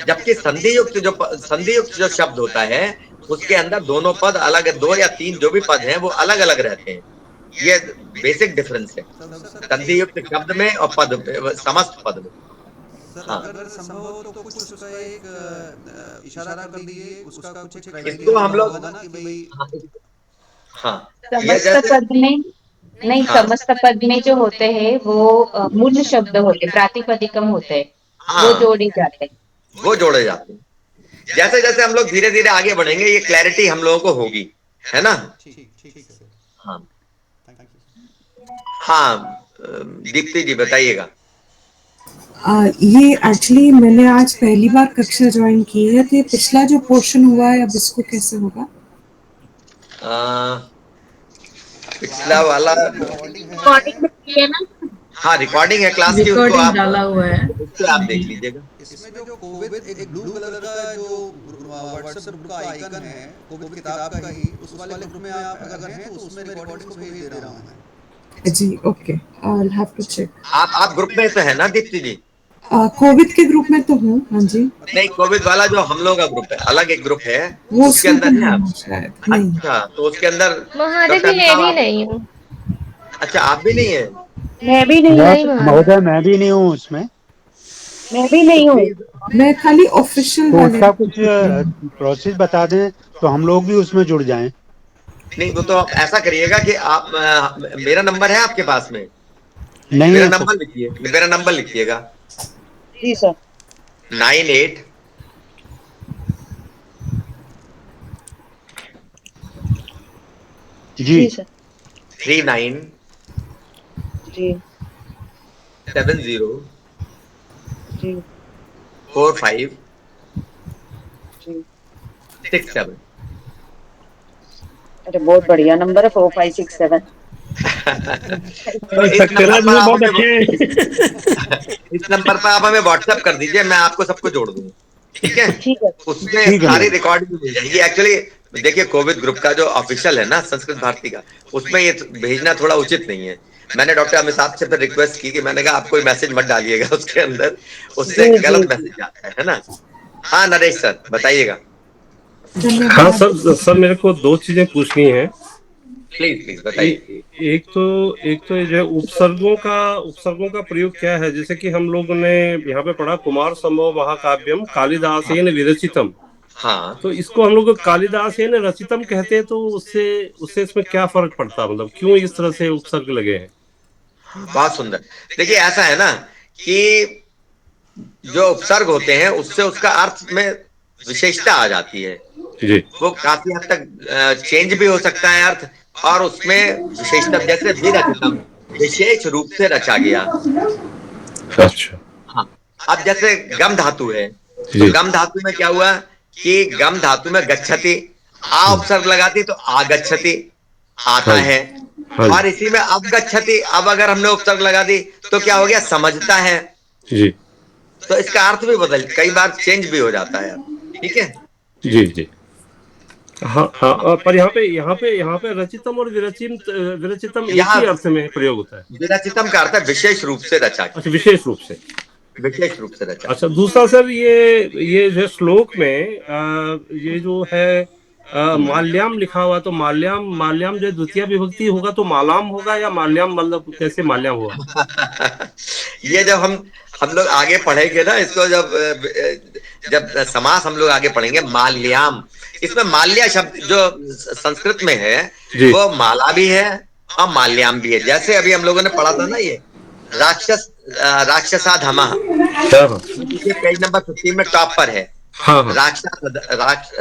जबकि संधियुक्त जो शब्द होता है उसके अंदर दोनों पद अलग, 2 या 3 जो भी पद हैं वो अलग अलग रहते हैं। ये बेसिक डिफरेंस है संधियुक्त शब्द में और पद में, समस्त पद में। हाँ, अगर संभव हो तो कुछ उसका एक इशारा कर दीजिए, उसका कुछ एक इसको हम लोग कि भाई हाँ समस्त पद में नहीं, समस्त पद में जो होते हैं वो मूल शब्द होते, प्रातिपदिकम होते हैं, वो जोड़े जाते हैं। वो जोड़े जाते हैं। जैसे जैसे हम लोग धीरे धीरे आगे बढ़ेंगे ये क्लैरिटी हम लोगों को होगी, है ना। हाँ हाँ, दीप्ति जी बताइएगा। ये एक्चुअली मैंने आज पहली बार कक्षा ज्वाइन की है, तो ये पिछला जो पोर्शन हुआ है अब इसको कैसे होगा? पिछला वाला रिकॉर्डिंग है ना? हाँ रिकॉर्डिंग है क्लास की, उसको आप डाला हुआ है, उससे आप देख लीजिएगा। इसमें जो कोविड एक ब्लू कलर का जो व्हाट्सएप ग्रुप का आइकन है, कोविड किताब का ही, उस वाले ग्रुप में आप अगर हैं तो उसमें रिकॉर्डिंग को भेज दे रहा हूं मैं। जी okay, I will have to check. आप ग्रुप में तो है ना दीप्ति जी? कोविड के ग्रुप में तो हूँ, हाँ जी। नहीं, कोविड वाला जो हम लोग का ग्रुप है, अलग एक ग्रुप है, वो उसके अंदर है आप? शायद नहीं। अच्छा, तो उसके अंदर महादेव जी मैं भी नहीं हूँ। अच्छा, आप भी नहीं है? मैं भी नहीं हूँ, महोदय मैं भी नहीं हूँ उसमें। मैं भी नहीं हूँ। मैं खाली ऑफिशियल तो उसका कुछ प्रोसेस बता दें तो हम लोग भी उसमें जुड़ जाएं। नहीं, वो तो आप ऐसा करिएगा कि आप मेरा नंबर है आपके पास में? नहीं मेरा है नंबर लिखिए, मेरा नंबर लिखिएगा। जी सर। 98 जी सर। 39 जी 70 जी 45 जी। 67। अरे बहुत बढ़िया नंबर है, 4567। तो इस नंबर पर आप हमें व्हाट्सएप कर दीजिए, मैं आपको सबको जोड़ दूंगा। ठीक है, ठीक है। उसमें सारी रिकॉर्डिंग मिल जाएगी। एक्चुअली देखिए, कोविड ग्रुप का जो ऑफिशियल है ना संस्कृत भारती का, उसमें ये भेजना थोड़ा उचित नहीं है। मैंने डॉक्टर अमित साहब से फिर रिक्वेस्ट की कि मैंने कहा आप कोई मैसेज मत डालिएगा उसके अंदर, उससे गलत मैसेज आता है ना। हाँ नरेश सर बताइएगा। हाँ सर मेरे को 2 चीजें पूछनी है। प्लीज बताइए। एक तो ये जो उपसर्गों का प्रयोग क्या है? जैसे कि हम लोगों ने यहाँ पे पढ़ा कुमार संभव महाकाव्यम कालिदासेन विरचितम। हाँ, तो इसको हम लोग कालिदासेन रचितम कहते हैं, तो उससे इसमें क्या फर्क पड़ता है? मतलब क्यों इस तरह से उपसर्ग लगे हैं? बहुत सुंदर। देखिए ऐसा है ना कि जो उपसर्ग होते हैं उससे उसका अर्थ में विशेषता आ जाती है जी। वो काफी हद तक चेंज भी हो सकता है अर्थ, और उसमें विशेषता, जैसे विरचितम विशेष रूप से रचा गया। अच्छा। हाँ, अब जैसे गम धातु है, तो गम धातु में क्या हुआ कि गम धातु में गच्छति, आ उपसर्ग लगाती तो आगच्छति आता है, और इसी में अब गच्छति, अब अगर हमने उपसर्ग लगा दी तो क्या हो गया, समझता है जी। तो इसका अर्थ भी कई बार चेंज भी हो जाता है। ठीक है जी। हाँ हाँ, पर यहाँ पे रचितम और विरचितम एक यहाँ ही अर्थ में प्रयोग होता है। विरचितम का अर्थ है विशेष रूप से रचा गया, अच्छा, विशेष रूप से। विशेष रूप से रचा। अच्छा, दूसरा सर, ये जो श्लोक में ये जो है माल्याम लिखा हुआ, तो माल्याम जो द्वितीय विभक्ति होगा तो मालाम होगा, या माल्याम, मतलब कैसे माल्याम हुआ? ये जब हम लोग आगे पढ़ेंगे ना इसको, जब समास हम लोग आगे पढ़ेंगे, माल्याम, इसमें माल्या शब्द जो संस्कृत में है वो माला भी है और माल्याम भी है। जैसे अभी हम लोगों ने पढ़ा था ना, ये राक्षसा धमा, ये पेज नंबर 15 में टॉप पर है।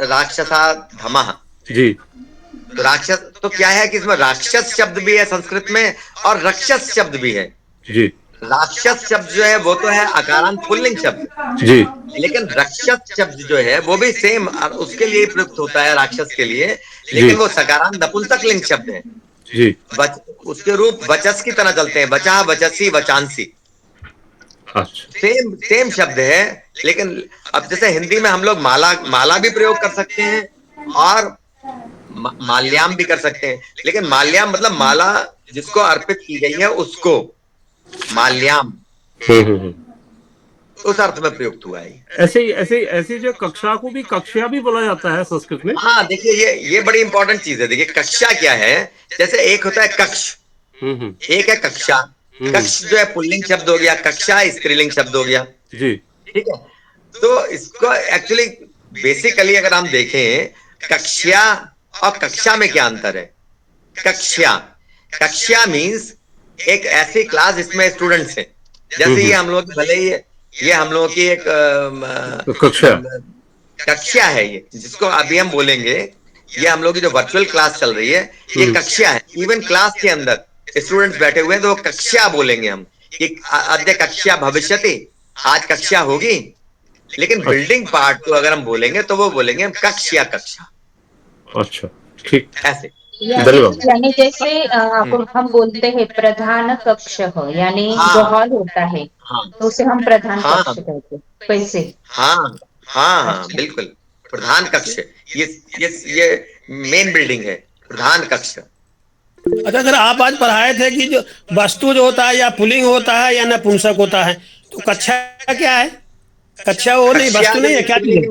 राक्षसा धमा जी। तो राक्षस तो क्या है कि इसमें राक्षस शब्द भी है संस्कृत में और रक्षस शब्द भी है जी। राक्षस शब्द जो है वो तो है अकारांत पुल्लिंग शब्द जी, लेकिन रक्षस शब्द जो है वो भी सेम उसके लिए प्रयुक्त होता है, राक्षस के लिए, लेकिन वो सकारांत नपुंसक लिंग शब्द है जी। उसके रूप वचस की तरह चलते हैं, बचा, वचसी, वचांसी, सेम शब्द है। लेकिन अब जैसे हिंदी में हम लोग माला भी प्रयोग कर सकते हैं और माल्याम भी कर सकते हैं, लेकिन माल्याम मतलब माला जिसको अर्पित की गई है उसको माल्याम उस अर्थ में प्रयुक्त हुआ है। ऐसे जो कक्षा को भी कक्षा भी बोला जाता है संस्कृत में। हाँ, देखिए ये बड़ी इंपॉर्टेंट चीज है। देखिए कक्षा क्या है, जैसे एक होता है कक्ष, एक है कक्षा। कक्ष जो है पुल्लिंग शब्द हो गया, कक्षा स्त्रीलिंग शब्द हो गया जी, ठीक है। तो इसको एक्चुअली बेसिकली अगर हम देखें कक्षा और कक्षा में क्या अंतर है। कक्षा मीन्स एक ऐसी क्लास जिसमें स्टूडेंट्स हैं, जैसे ये हम लोग भले ही ये हम लोगों की एक कक्षा है, ये जिसको अभी हम बोलेंगे, ये हम लोग की जो वर्चुअल क्लास चल रही है ये कक्षा है। इवन क्लास के अंदर स्टूडेंट्स बैठे हुए हैं तो वो कक्षा बोलेंगे हम कि अद्य कक्षा भविष्यति, आज कक्षा होगी। लेकिन बिल्डिंग पार्ट को अगर हम बोलेंगे तो वो बोलेंगे हम कक्षा। अच्छा, ठीक, ऐसे यानी जैसे हम बोलते हैं प्रधान कक्ष हो, यानी जो हॉल होता है तो उसे हम प्रधान कक्ष कहते हैं, वैसे। हाँ, बिल्कुल, प्रधान कक्ष ये मेन बिल्डिंग है, प्रधान कक्ष। अच्छा, अगर आप आज पढ़ाए थे कि जो वस्तु जो होता है या पुल्लिंग होता है या नपुंसक होता है, तो कक्षा क्या है? कक्षा वो नहीं, वस्तु नहीं है, क्या चीज है?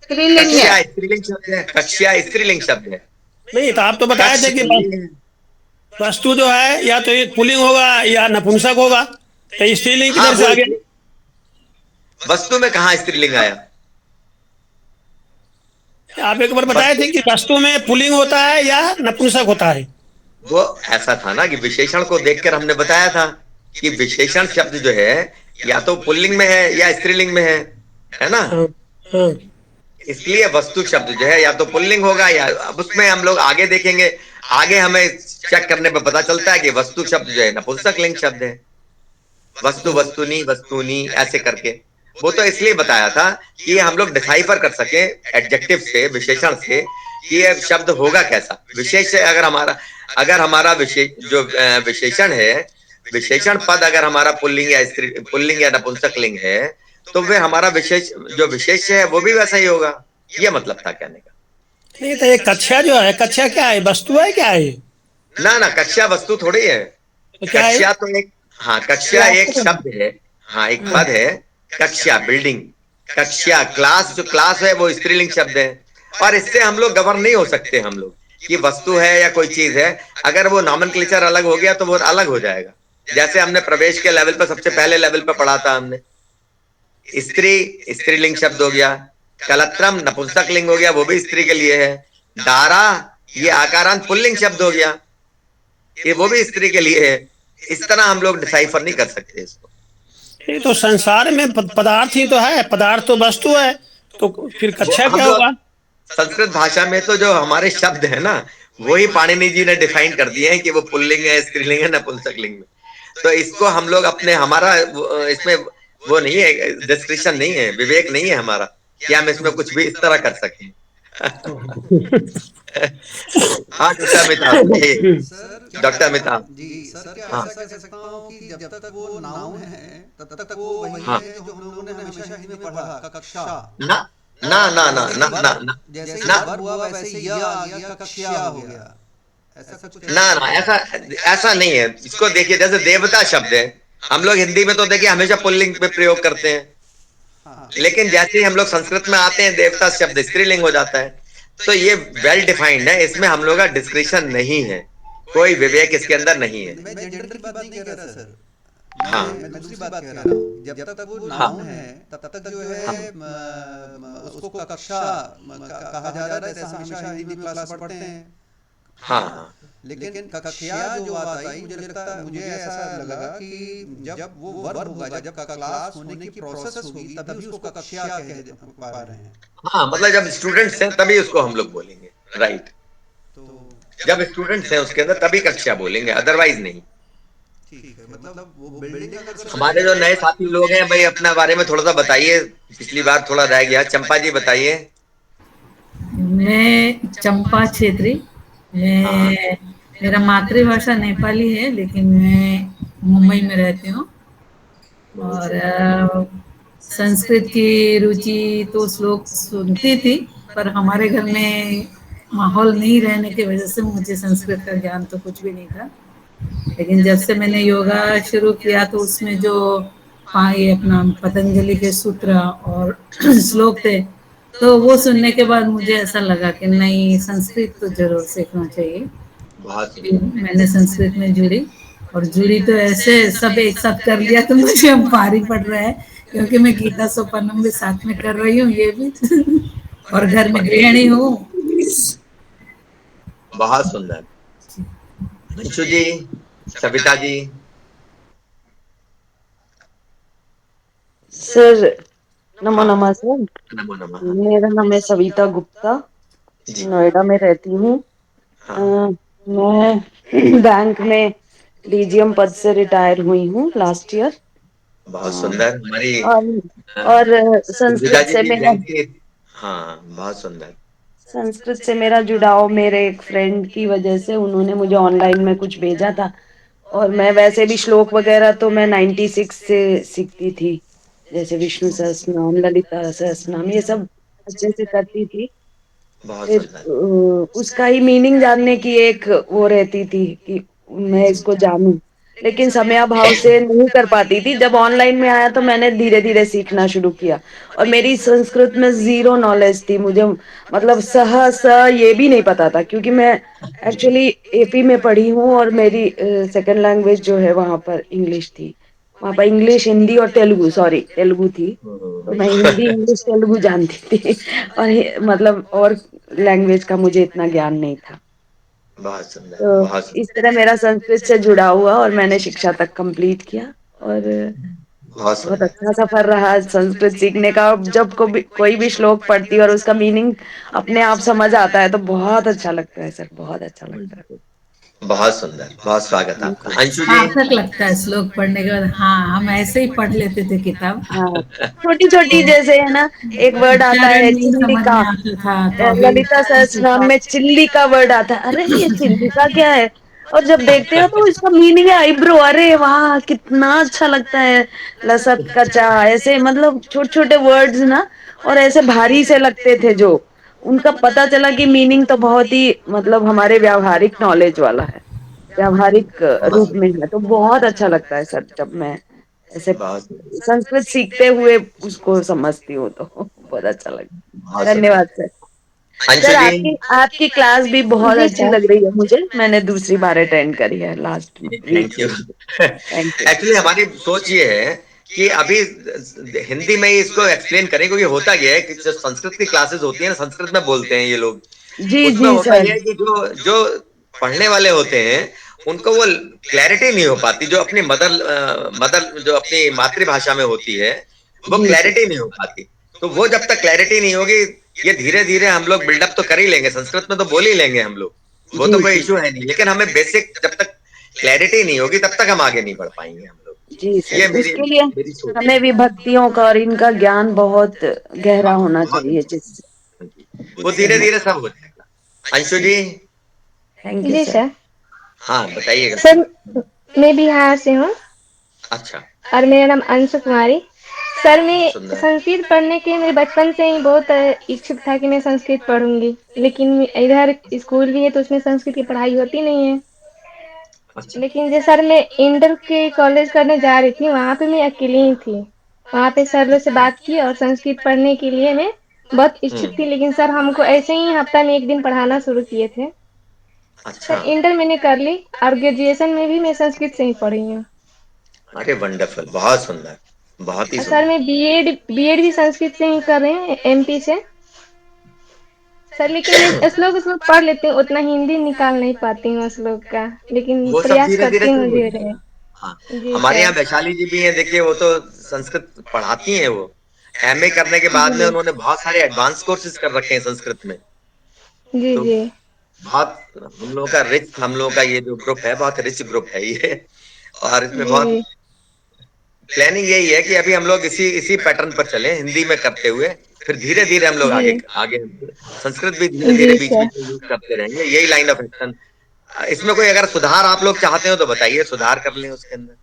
स्त्रीलिंग शब्द है, कक्षा स्त्रीलिंग शब्द है। नहीं, तो आप तो बताए थे कि वस्तु जो है या तो पुल्लिंग होगा या नपुंसक होगा, तो स्त्रीलिंग किधर से आ गया? वस्तु में कहाँ स्त्रीलिंग आया? आप एक बार बताए थे कि वस्तु में पुल्लिंग होता है या नपुंसक होता है। वो ऐसा था ना कि विशेषण को देखकर हमने बताया था कि विशेषण शब्द जो है या तो पुल्लिंग में है या स्त्रीलिंग में है ना। इसलिए वस्तु शब्द जो है या तो पुल्लिंग होगा या, अब उसमें हम लोग आगे देखेंगे, आगे हमें चेक करने पर पता चलता है कि वस्तु शब्द जो है नपुंसक लिंग शब्द है। वस्तु, वस्तुनी, वस्तुनी ऐसे करके। वो तो इसलिए बताया था कि हम लोग डिसाइफर कर सके एडजेक्टिव से, विशेषण से, कि ये शब्द होगा कैसा। विशेष अगर हमारा विशेषण है, विशेषण पद अगर हमारा पुल्लिंग या नपुंसक लिंग है, तो फिर हमारा विशेष है वो भी वैसा ही होगा। ये मतलब था कहने का। नहीं, तो ये कक्षा जो है, कक्षा क्या है? वस्तु है क्या है? ना, कक्षा वस्तु थोड़ी है। कक्षा तो एक, हाँ, कक्षा एक शब्द है, हाँ, एक पद है। कक्षा बिल्डिंग, कक्षा क्लास, जो क्लास है वो स्त्रीलिंग शब्द है। और इससे हम लोग गवर्न नहीं हो सकते, हम लोग कि वस्तु है या कोई चीज है, अगर वो नॉमेनक्लेचर अलग हो गया तो वो अलग हो जाएगा। जैसे हमने प्रवेश के लेवल पर, सबसे पहले लेवल पर पढ़ा था हमने, स्त्रीलिंग शब्द हो गया, कलत्रम नपुंसक लिंग हो गया, वो भी स्त्री के लिए है। दारा ये आकारांत पुल्लिंग शब्द हो गया, ये वो भी स्त्री के लिए है। इस तरह हम लोग डिसाइफर नहीं कर सकते इसको। ये तो संसार में पदार्थ ही तो है, पदार्थ तो वस्तु है, तो फिर कक्षा क्या होगा? संस्कृत भाषा में तो जो हमारे शब्द है ना, वही पाणिनि जी ने डिफाइन कर दिए हैं कि वो पुल्लिंग है, स्त्रीलिंग है, नपुंसक लिंग में। तो इसको हम लोग हमारा इसमें वो नहीं है, डिस्क्रिप्शन नहीं है, विवेक नहीं है हमारा कि हम इसमें कुछ भी इस तरह कर सकें। हाँ, डॉक्टर मिताब जी सर, क्या ऐसा कह सकता हूँ कि जब तक वो नाउन है तब तक वो वही है जो हम लोगों ने हमेशा ही में पढ़ा, कक्षा। ना ना ना ना ना ना जैसे ही ना वर्ब हुआ वैसे ही य आ गया, कक्षा हो गया, ऐसा कुछ ना ना ऐसा ऐसा नहीं है। इसको देखिए, जैसे देवता शब्द है, हम लोग हिंदी में तो देखिए हमेशा पुल्लिंग में प्रयोग करते हैं, हाँ, लेकिन जैसे ही हम लोग संस्कृत में आते हैं देवता शब्द स्त्रीलिंग हो जाता है। तो ये वेल डिफाइंड है, इसमें हम लोग का डिस्क्रिप्शन नहीं है, कोई विवेक इसके अंदर नहीं है। मैं जेंडर की बात नहीं कह रहा सर, हाँ मैं दूसरी बात कह रहा हूँ। जब तक वो हाँ नाउन है तब तक जो है हाँ उसको कक्षा कहा जा रहा है, ऐसा हमेशा हिंदी क्लास में पढ़ते हैं। हाँ हाँ लेकिन कक्षा जो बात आई, मुझे ऐसा लगा कि जब वो वर्ब होगा, जब क्लास होने की प्रोसेस होगी तभी उसको कक्षा कह पा रहे हैं। हाँ, मतलब जब स्टूडेंट्स हैं तभी उसको हम लोग बोलेंगे, राइट। तो जब स्टूडेंट्स हैं उसके अंदर तभी कक्षा बोलेंगे, अदरवाइज नहीं। ठीक है, मतलब वो बिल्डिंग अगर हमारे जो नए साथी लोग हैं भाई, अपना बारे में थोड़ा सा बताइए, पिछली बार थोड़ा रह गया। चंपा जी बताइए। मैं चंपा छेत्री। हाँ मैं मेरा मातृभाषा नेपाली है, लेकिन मैं मुंबई में रहती हूँ। बहुत और सुंदर। संस्कृत की रुचि तो श्लोक सुनती थी, पर हमारे घर में माहौल नहीं रहने की वजह से मुझे संस्कृत का ज्ञान तो कुछ भी नहीं था। लेकिन जब से मैंने योगा शुरू किया तो उसमें जो ये अपना पतंजलि के सूत्र और श्लोक थे, तो वो सुनने के बाद मुझे ऐसा लगा कि नहीं, संस्कृत तो जरूर सीखना चाहिए। बहुत फिर सुंदर। मैंने संस्कृत में जुड़ी, और जुड़ी तो ऐसे सब एक साथ कर लिया तो मुझे अब भारी पड़ रहा है, क्योंकि मैं गीता सोपानम भी साथ में कर रही हूँ, ये भी और घर में गृहिणी हूँ। बहुत सुंदर। अंशु जी, सविता जी। सर नमो हाँ नमः सर। नमो नमः। मेरा नाम है सविता गुप्ता, जी नोएडा में रहती हूँ। अ, हाँ मैं बैंक में डीजीएम पद से रिटायर हुई हूँ लास्ट ईयर। बहुत सुंदर। हमारी और अ, संस्कृत विदा जी से भी मेरा बैंक के। हाँ बहुत सुंदर। जुड़ाव मेरे एक फ्रेंड की वजह से, उन्होंने मुझे ऑनलाइन में कुछ भेजा था। और मैं वैसे भी श्लोक वगैरह तो मैं 96 से सीखती थी, जैसे विष्णु सहस्त्रनाम, ललिता सहस्त्रनाम, ये सब अच्छे से करती थी। बहुत फिर सुंदर। उसका ही मीनिंग जानने की एक वो रहती थी कि मैं इसको जानूं, लेकिन समयाभाव से नहीं कर पाती थी। जब ऑनलाइन में आया तो मैंने धीरे धीरे सीखना शुरू किया। और मेरी संस्कृत में जीरो नॉलेज थी, मुझे मतलब सह स ये भी नहीं पता था, क्योंकि मैं एक्चुअली एपी में पढ़ी हूँ और मेरी सेकंड लैंग्वेज जो है वहां पर इंग्लिश थी। वहां पर इंग्लिश, हिंदी और तेलुगु, सॉरी तेलुगु थी। तो मैं हिंदी इंग्लिश तेलुगु जानती थी और मतलब और लैंग्वेज का मुझे इतना ज्ञान नहीं था। बहुत सुंदर। तो बहुत इस सुंदर। तरह मेरा संस्कृत से जुड़ा हुआ और मैंने शिक्षा तक कंप्लीट किया। और बहुत बहुत सुंदर। अच्छा सफर रहा संस्कृत सीखने का। जब कोई भी श्लोक पढ़ती और उसका मीनिंग अपने आप समझ आता है तो बहुत अच्छा लगता है सर, बहुत अच्छा लगता है। बहुत सुंदर। बहुत स्वागत आपका। अंशु जी। सार्थक लगता है श्लोक पढ़ने के बाद। हाँ, हम ऐसे ही पढ़ लेते थे किताब, हाँ, छोटी छोटी तो जैसे है ना, एक वर्ड आता उच्चारण है नहीं समझ चिल्लिका, में आता था, तो अभी ललिता उच्चारण के सहस्त्रनाम साथ। में चिल्ली का वर्ड आता है, अरे ये चिल्ली का क्या है। और जब देखते हो तो इसका मीनिंग है आईब्रो, अरे वाह कितना अच्छा लगता है। लसत का चा, ऐसे मतलब छोटे छोटे वर्ड्स ना, और ऐसे भारी से लगते थे, जो उनका पता चला कि मीनिंग तो बहुत ही मतलब हमारे व्यावहारिक नॉलेज वाला है, व्यावहारिक बहुत रूप में सुंदर। है। तो बहुत अच्छा लगता है सर जब मैं ऐसे बहुत सुंदर। संस्कृत सीखते हुए उसको समझती हूँ तो बहुत अच्छा लगता बहुत है। सुंदर। धन्यवाद सर। अंशु सर जी। आपकी आपकी क्लास भी बहुत जी अच्छी सर। लग रही है मुझे, मैंने दूसरी बार अटेंड करी है लास्ट वीक थैंक यू। से। Thank you. एक्चुअली हमारी सोच ये है कि अभी हिंदी में ही इसको एक्सप्लेन करें, क्योंकि होता क्या है कि जो संस्कृत की क्लासेस होती है ना, संस्कृत में बोलते हैं ये लोग। जी उसमें जी होता सर। यह है कि जो जो पढ़ने वाले होते हैं उनको वो क्लैरिटी नहीं हो पाती, जो अपनी मदर जो अपनी मातृभाषा में होती है वो जी सर। क्लैरिटी नहीं हो पाती। तो वो जब तक क्लैरिटी नहीं होगी, ये धीरे धीरे हम लोग बिल्डअप तो कर ही लेंगे, संस्कृत में तो बोल ही लेंगे हम लोग, वो तो जी कोई जी। इशू है नहीं, लेकिन हमें बेसिक जब तक क्लैरिटी नहीं होगी तब तक हम आगे नहीं बढ़ पाएंगे हम लोग। जी सर, ये मेरी उसके लिए मेरी सोच हमें विभक्तियों का और इनका ज्ञान बहुत गहरा होना बहुत चाहिए, जिससे वो जिससे धीरे हम। धीरे सब हो जाएगा। अंशु जी। थैंक यू जी सर। सर। हाँ बताइएगा। सर मैं बिहार से हूँ अच्छा। और मेरा नाम अंशु कुमारी। सर मैं सुंदर। संस्कृत पढ़ने के मेरे बचपन से ही बहुत इच्छुक था कि मैं संस्कृत पढ़ूंगी, लेकिन इधर स्कूल भी है तो उसमें संस्कृत की पढ़ाई होती नहीं है। अच्छा। लेकिन जो सर मैं इंटर के कॉलेज करने जा रही थी वहां पे मैं अकेली ही थी। वहां पे सर लोग से बात की और संस्कृत पढ़ने के लिए मैं बहुत इच्छुक थी, लेकिन सर हमको ऐसे ही हफ्ता में एक दिन पढ़ाना शुरू किए थे। अच्छा। सर इंटर मैंने कर ली और ग्रेजुएशन में भी मैं संस्कृत से ही पढ़ी हूँ। अरे वंडरफुल, बहुत सुंदर, बहुत ही और सर सुंदर। मैं बीएड भी संस्कृत से ही कर रहे हैं, एमपी से। सर लेकिन मैं श्लोक श्लोक पढ़ लेती हूँ, उतना हिंदी निकाल नहीं पाती हूँ श्लोक का, लेकिन वो सब प्रयास धीरे धीरे करती सब हूँ हो धीरे जाएगा। हाँ, धीरे। जी हमारे सर। यहाँ वैशाली जी भी हैं, देखिए वो तो संस्कृत पढ़ाती हैं। वो एमए करने के बाद जी में जी उन्होंने बहुत सारे एडवांस कोर्सेज कर रखे हैं संस्कृत में। जी तो जी बहुत, हम लोगों का ये जो ग्रुप है बहुत रिच ग्रुप है ये। और इसमें जी बहुत जी प्लानिंग यही है कि अभी हम लोग इसी इसी पैटर्न पर चले, हिंदी में करते हुए फिर धीरे धीरे हम लोग आगे जी आगे संस्कृत भी धीरे धीरे जी बीच सर। बीच में यूज करते रहेंगे, यही लाइन ऑफ एक्शन। इसमें कोई अगर सुधार आप लोग चाहते हो तो बताइए, सुधार कर लें उसके अंदर।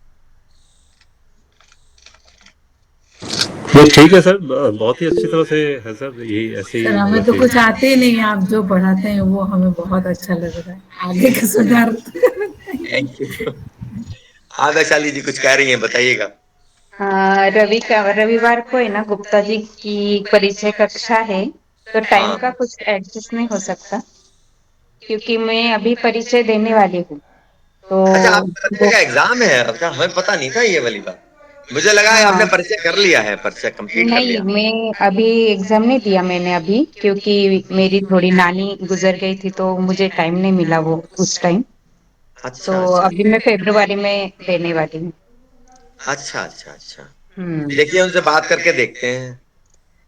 ये ठीक है सर, बहुत ही अच्छी तरह से है सर, यही ऐसे ही सर होना हमें तो चाहिए। कुछ आते ही नहीं, आप जो पढ़ाते हैं वो हमें बहुत अच्छा लग रहा है, आगे का सुधार। Thank you. हाँ वैशाली जी कुछ कह रही हैं, बताइएगा। हाँ, रविवार को है ना गुप्ता जी की परिचय कक्षा है, तो टाइम हाँ। का कुछ एडजस्ट नहीं हो सकता क्योंकि मैं अभी परिचय देने वाली हूँ। तो अच्छा, आप परिचय का एग्जाम है? अच्छा, हमें पता नहीं था ये वाली बात। मुझे लगा है आपने हाँ, परिचय कर लिया है, परिचय कंप्लीट कर नहीं लिया। मैं अभी एग्जाम नहीं दिया मैंने अभी, क्योंकि मेरी थोड़ी नानी गुजर गई थी तो मुझे टाइम नहीं मिला वो उस टाइम। तो अच्छा अच्छा अभी मैं फेब्रुवरी में देने वाली हूँ। अच्छा अच्छा अच्छा। हम्म। देखिए उनसे बात करके देखते हैं।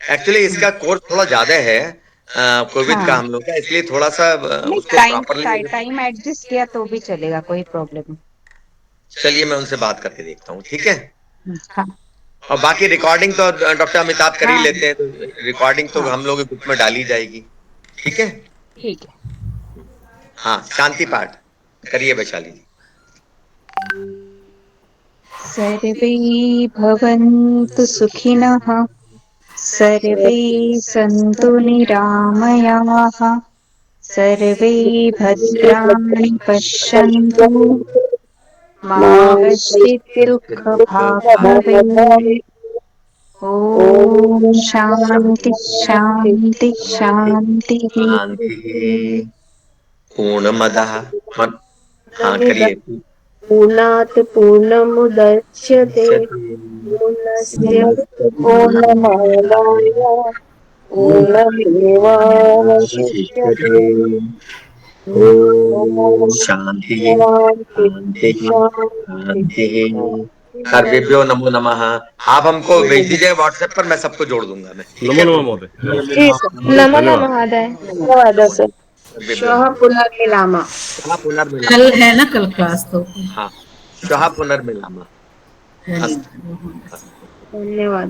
एक्चुअली इसका कोर्स थोड़ा ज्यादा है कोविड का हाँ, हम लोग का, इसलिए थोड़ा सा नहीं उसको प्रॉपरली। टाइम एडजस्ट किया तो भी चलेगा, कोई प्रॉब्लम नहीं। चलिए मैं उनसे बात करके देखता हूँ, ठीक है। हाँ और बाकी रिकॉर्डिंग तो डॉक्टर अमिताभ कर ही हाँ लेते हैं, तो रिकॉर्डिंग तो हाँ, हम लोग के ग्रुप में डाली जाएगी, ठीक है। ठीक है। हाँ, शांति पाठ करिए वैशाली जी। सर्वे भवन्तु सुखिनः, सर्वे सन्तु निरामयाः, सर्वे भद्राणि पश्यन्तु, मा कश्चित् दुःखभाग् भवेत्। ॐ शान्ति शान्ति शान्तिः। शांति पूर्णमदः हाँ करिए। पूर्णात् पूर्णमुदच्यते पूर्णस्य पूर्णमादाय पूर्णमेवावशिष्यते। ओम ॐ शांति शान्ति शांति शान्ति शांति। शान्तिः। सर्वेभ्यो नमो नमः। आप हमको भेज दीजिए व्हाट्सएप पर, मैं सबको जोड़ दूंगा मैं, ठीक नमो है। नमः महोदय, नमः जी सर, नमो नमः धन्यवाद। महोदय। धन्यवादः सर। सर्वेभ्यो श्वः नमः। पुनर्मिलामः। श्वः कल पुनर्मिलामः। है ना, कल क्लास तो। हाँ, श्वः पुनर्मिलामः। अस्तु धन्यवाद। अस्तु। धन्यवाद।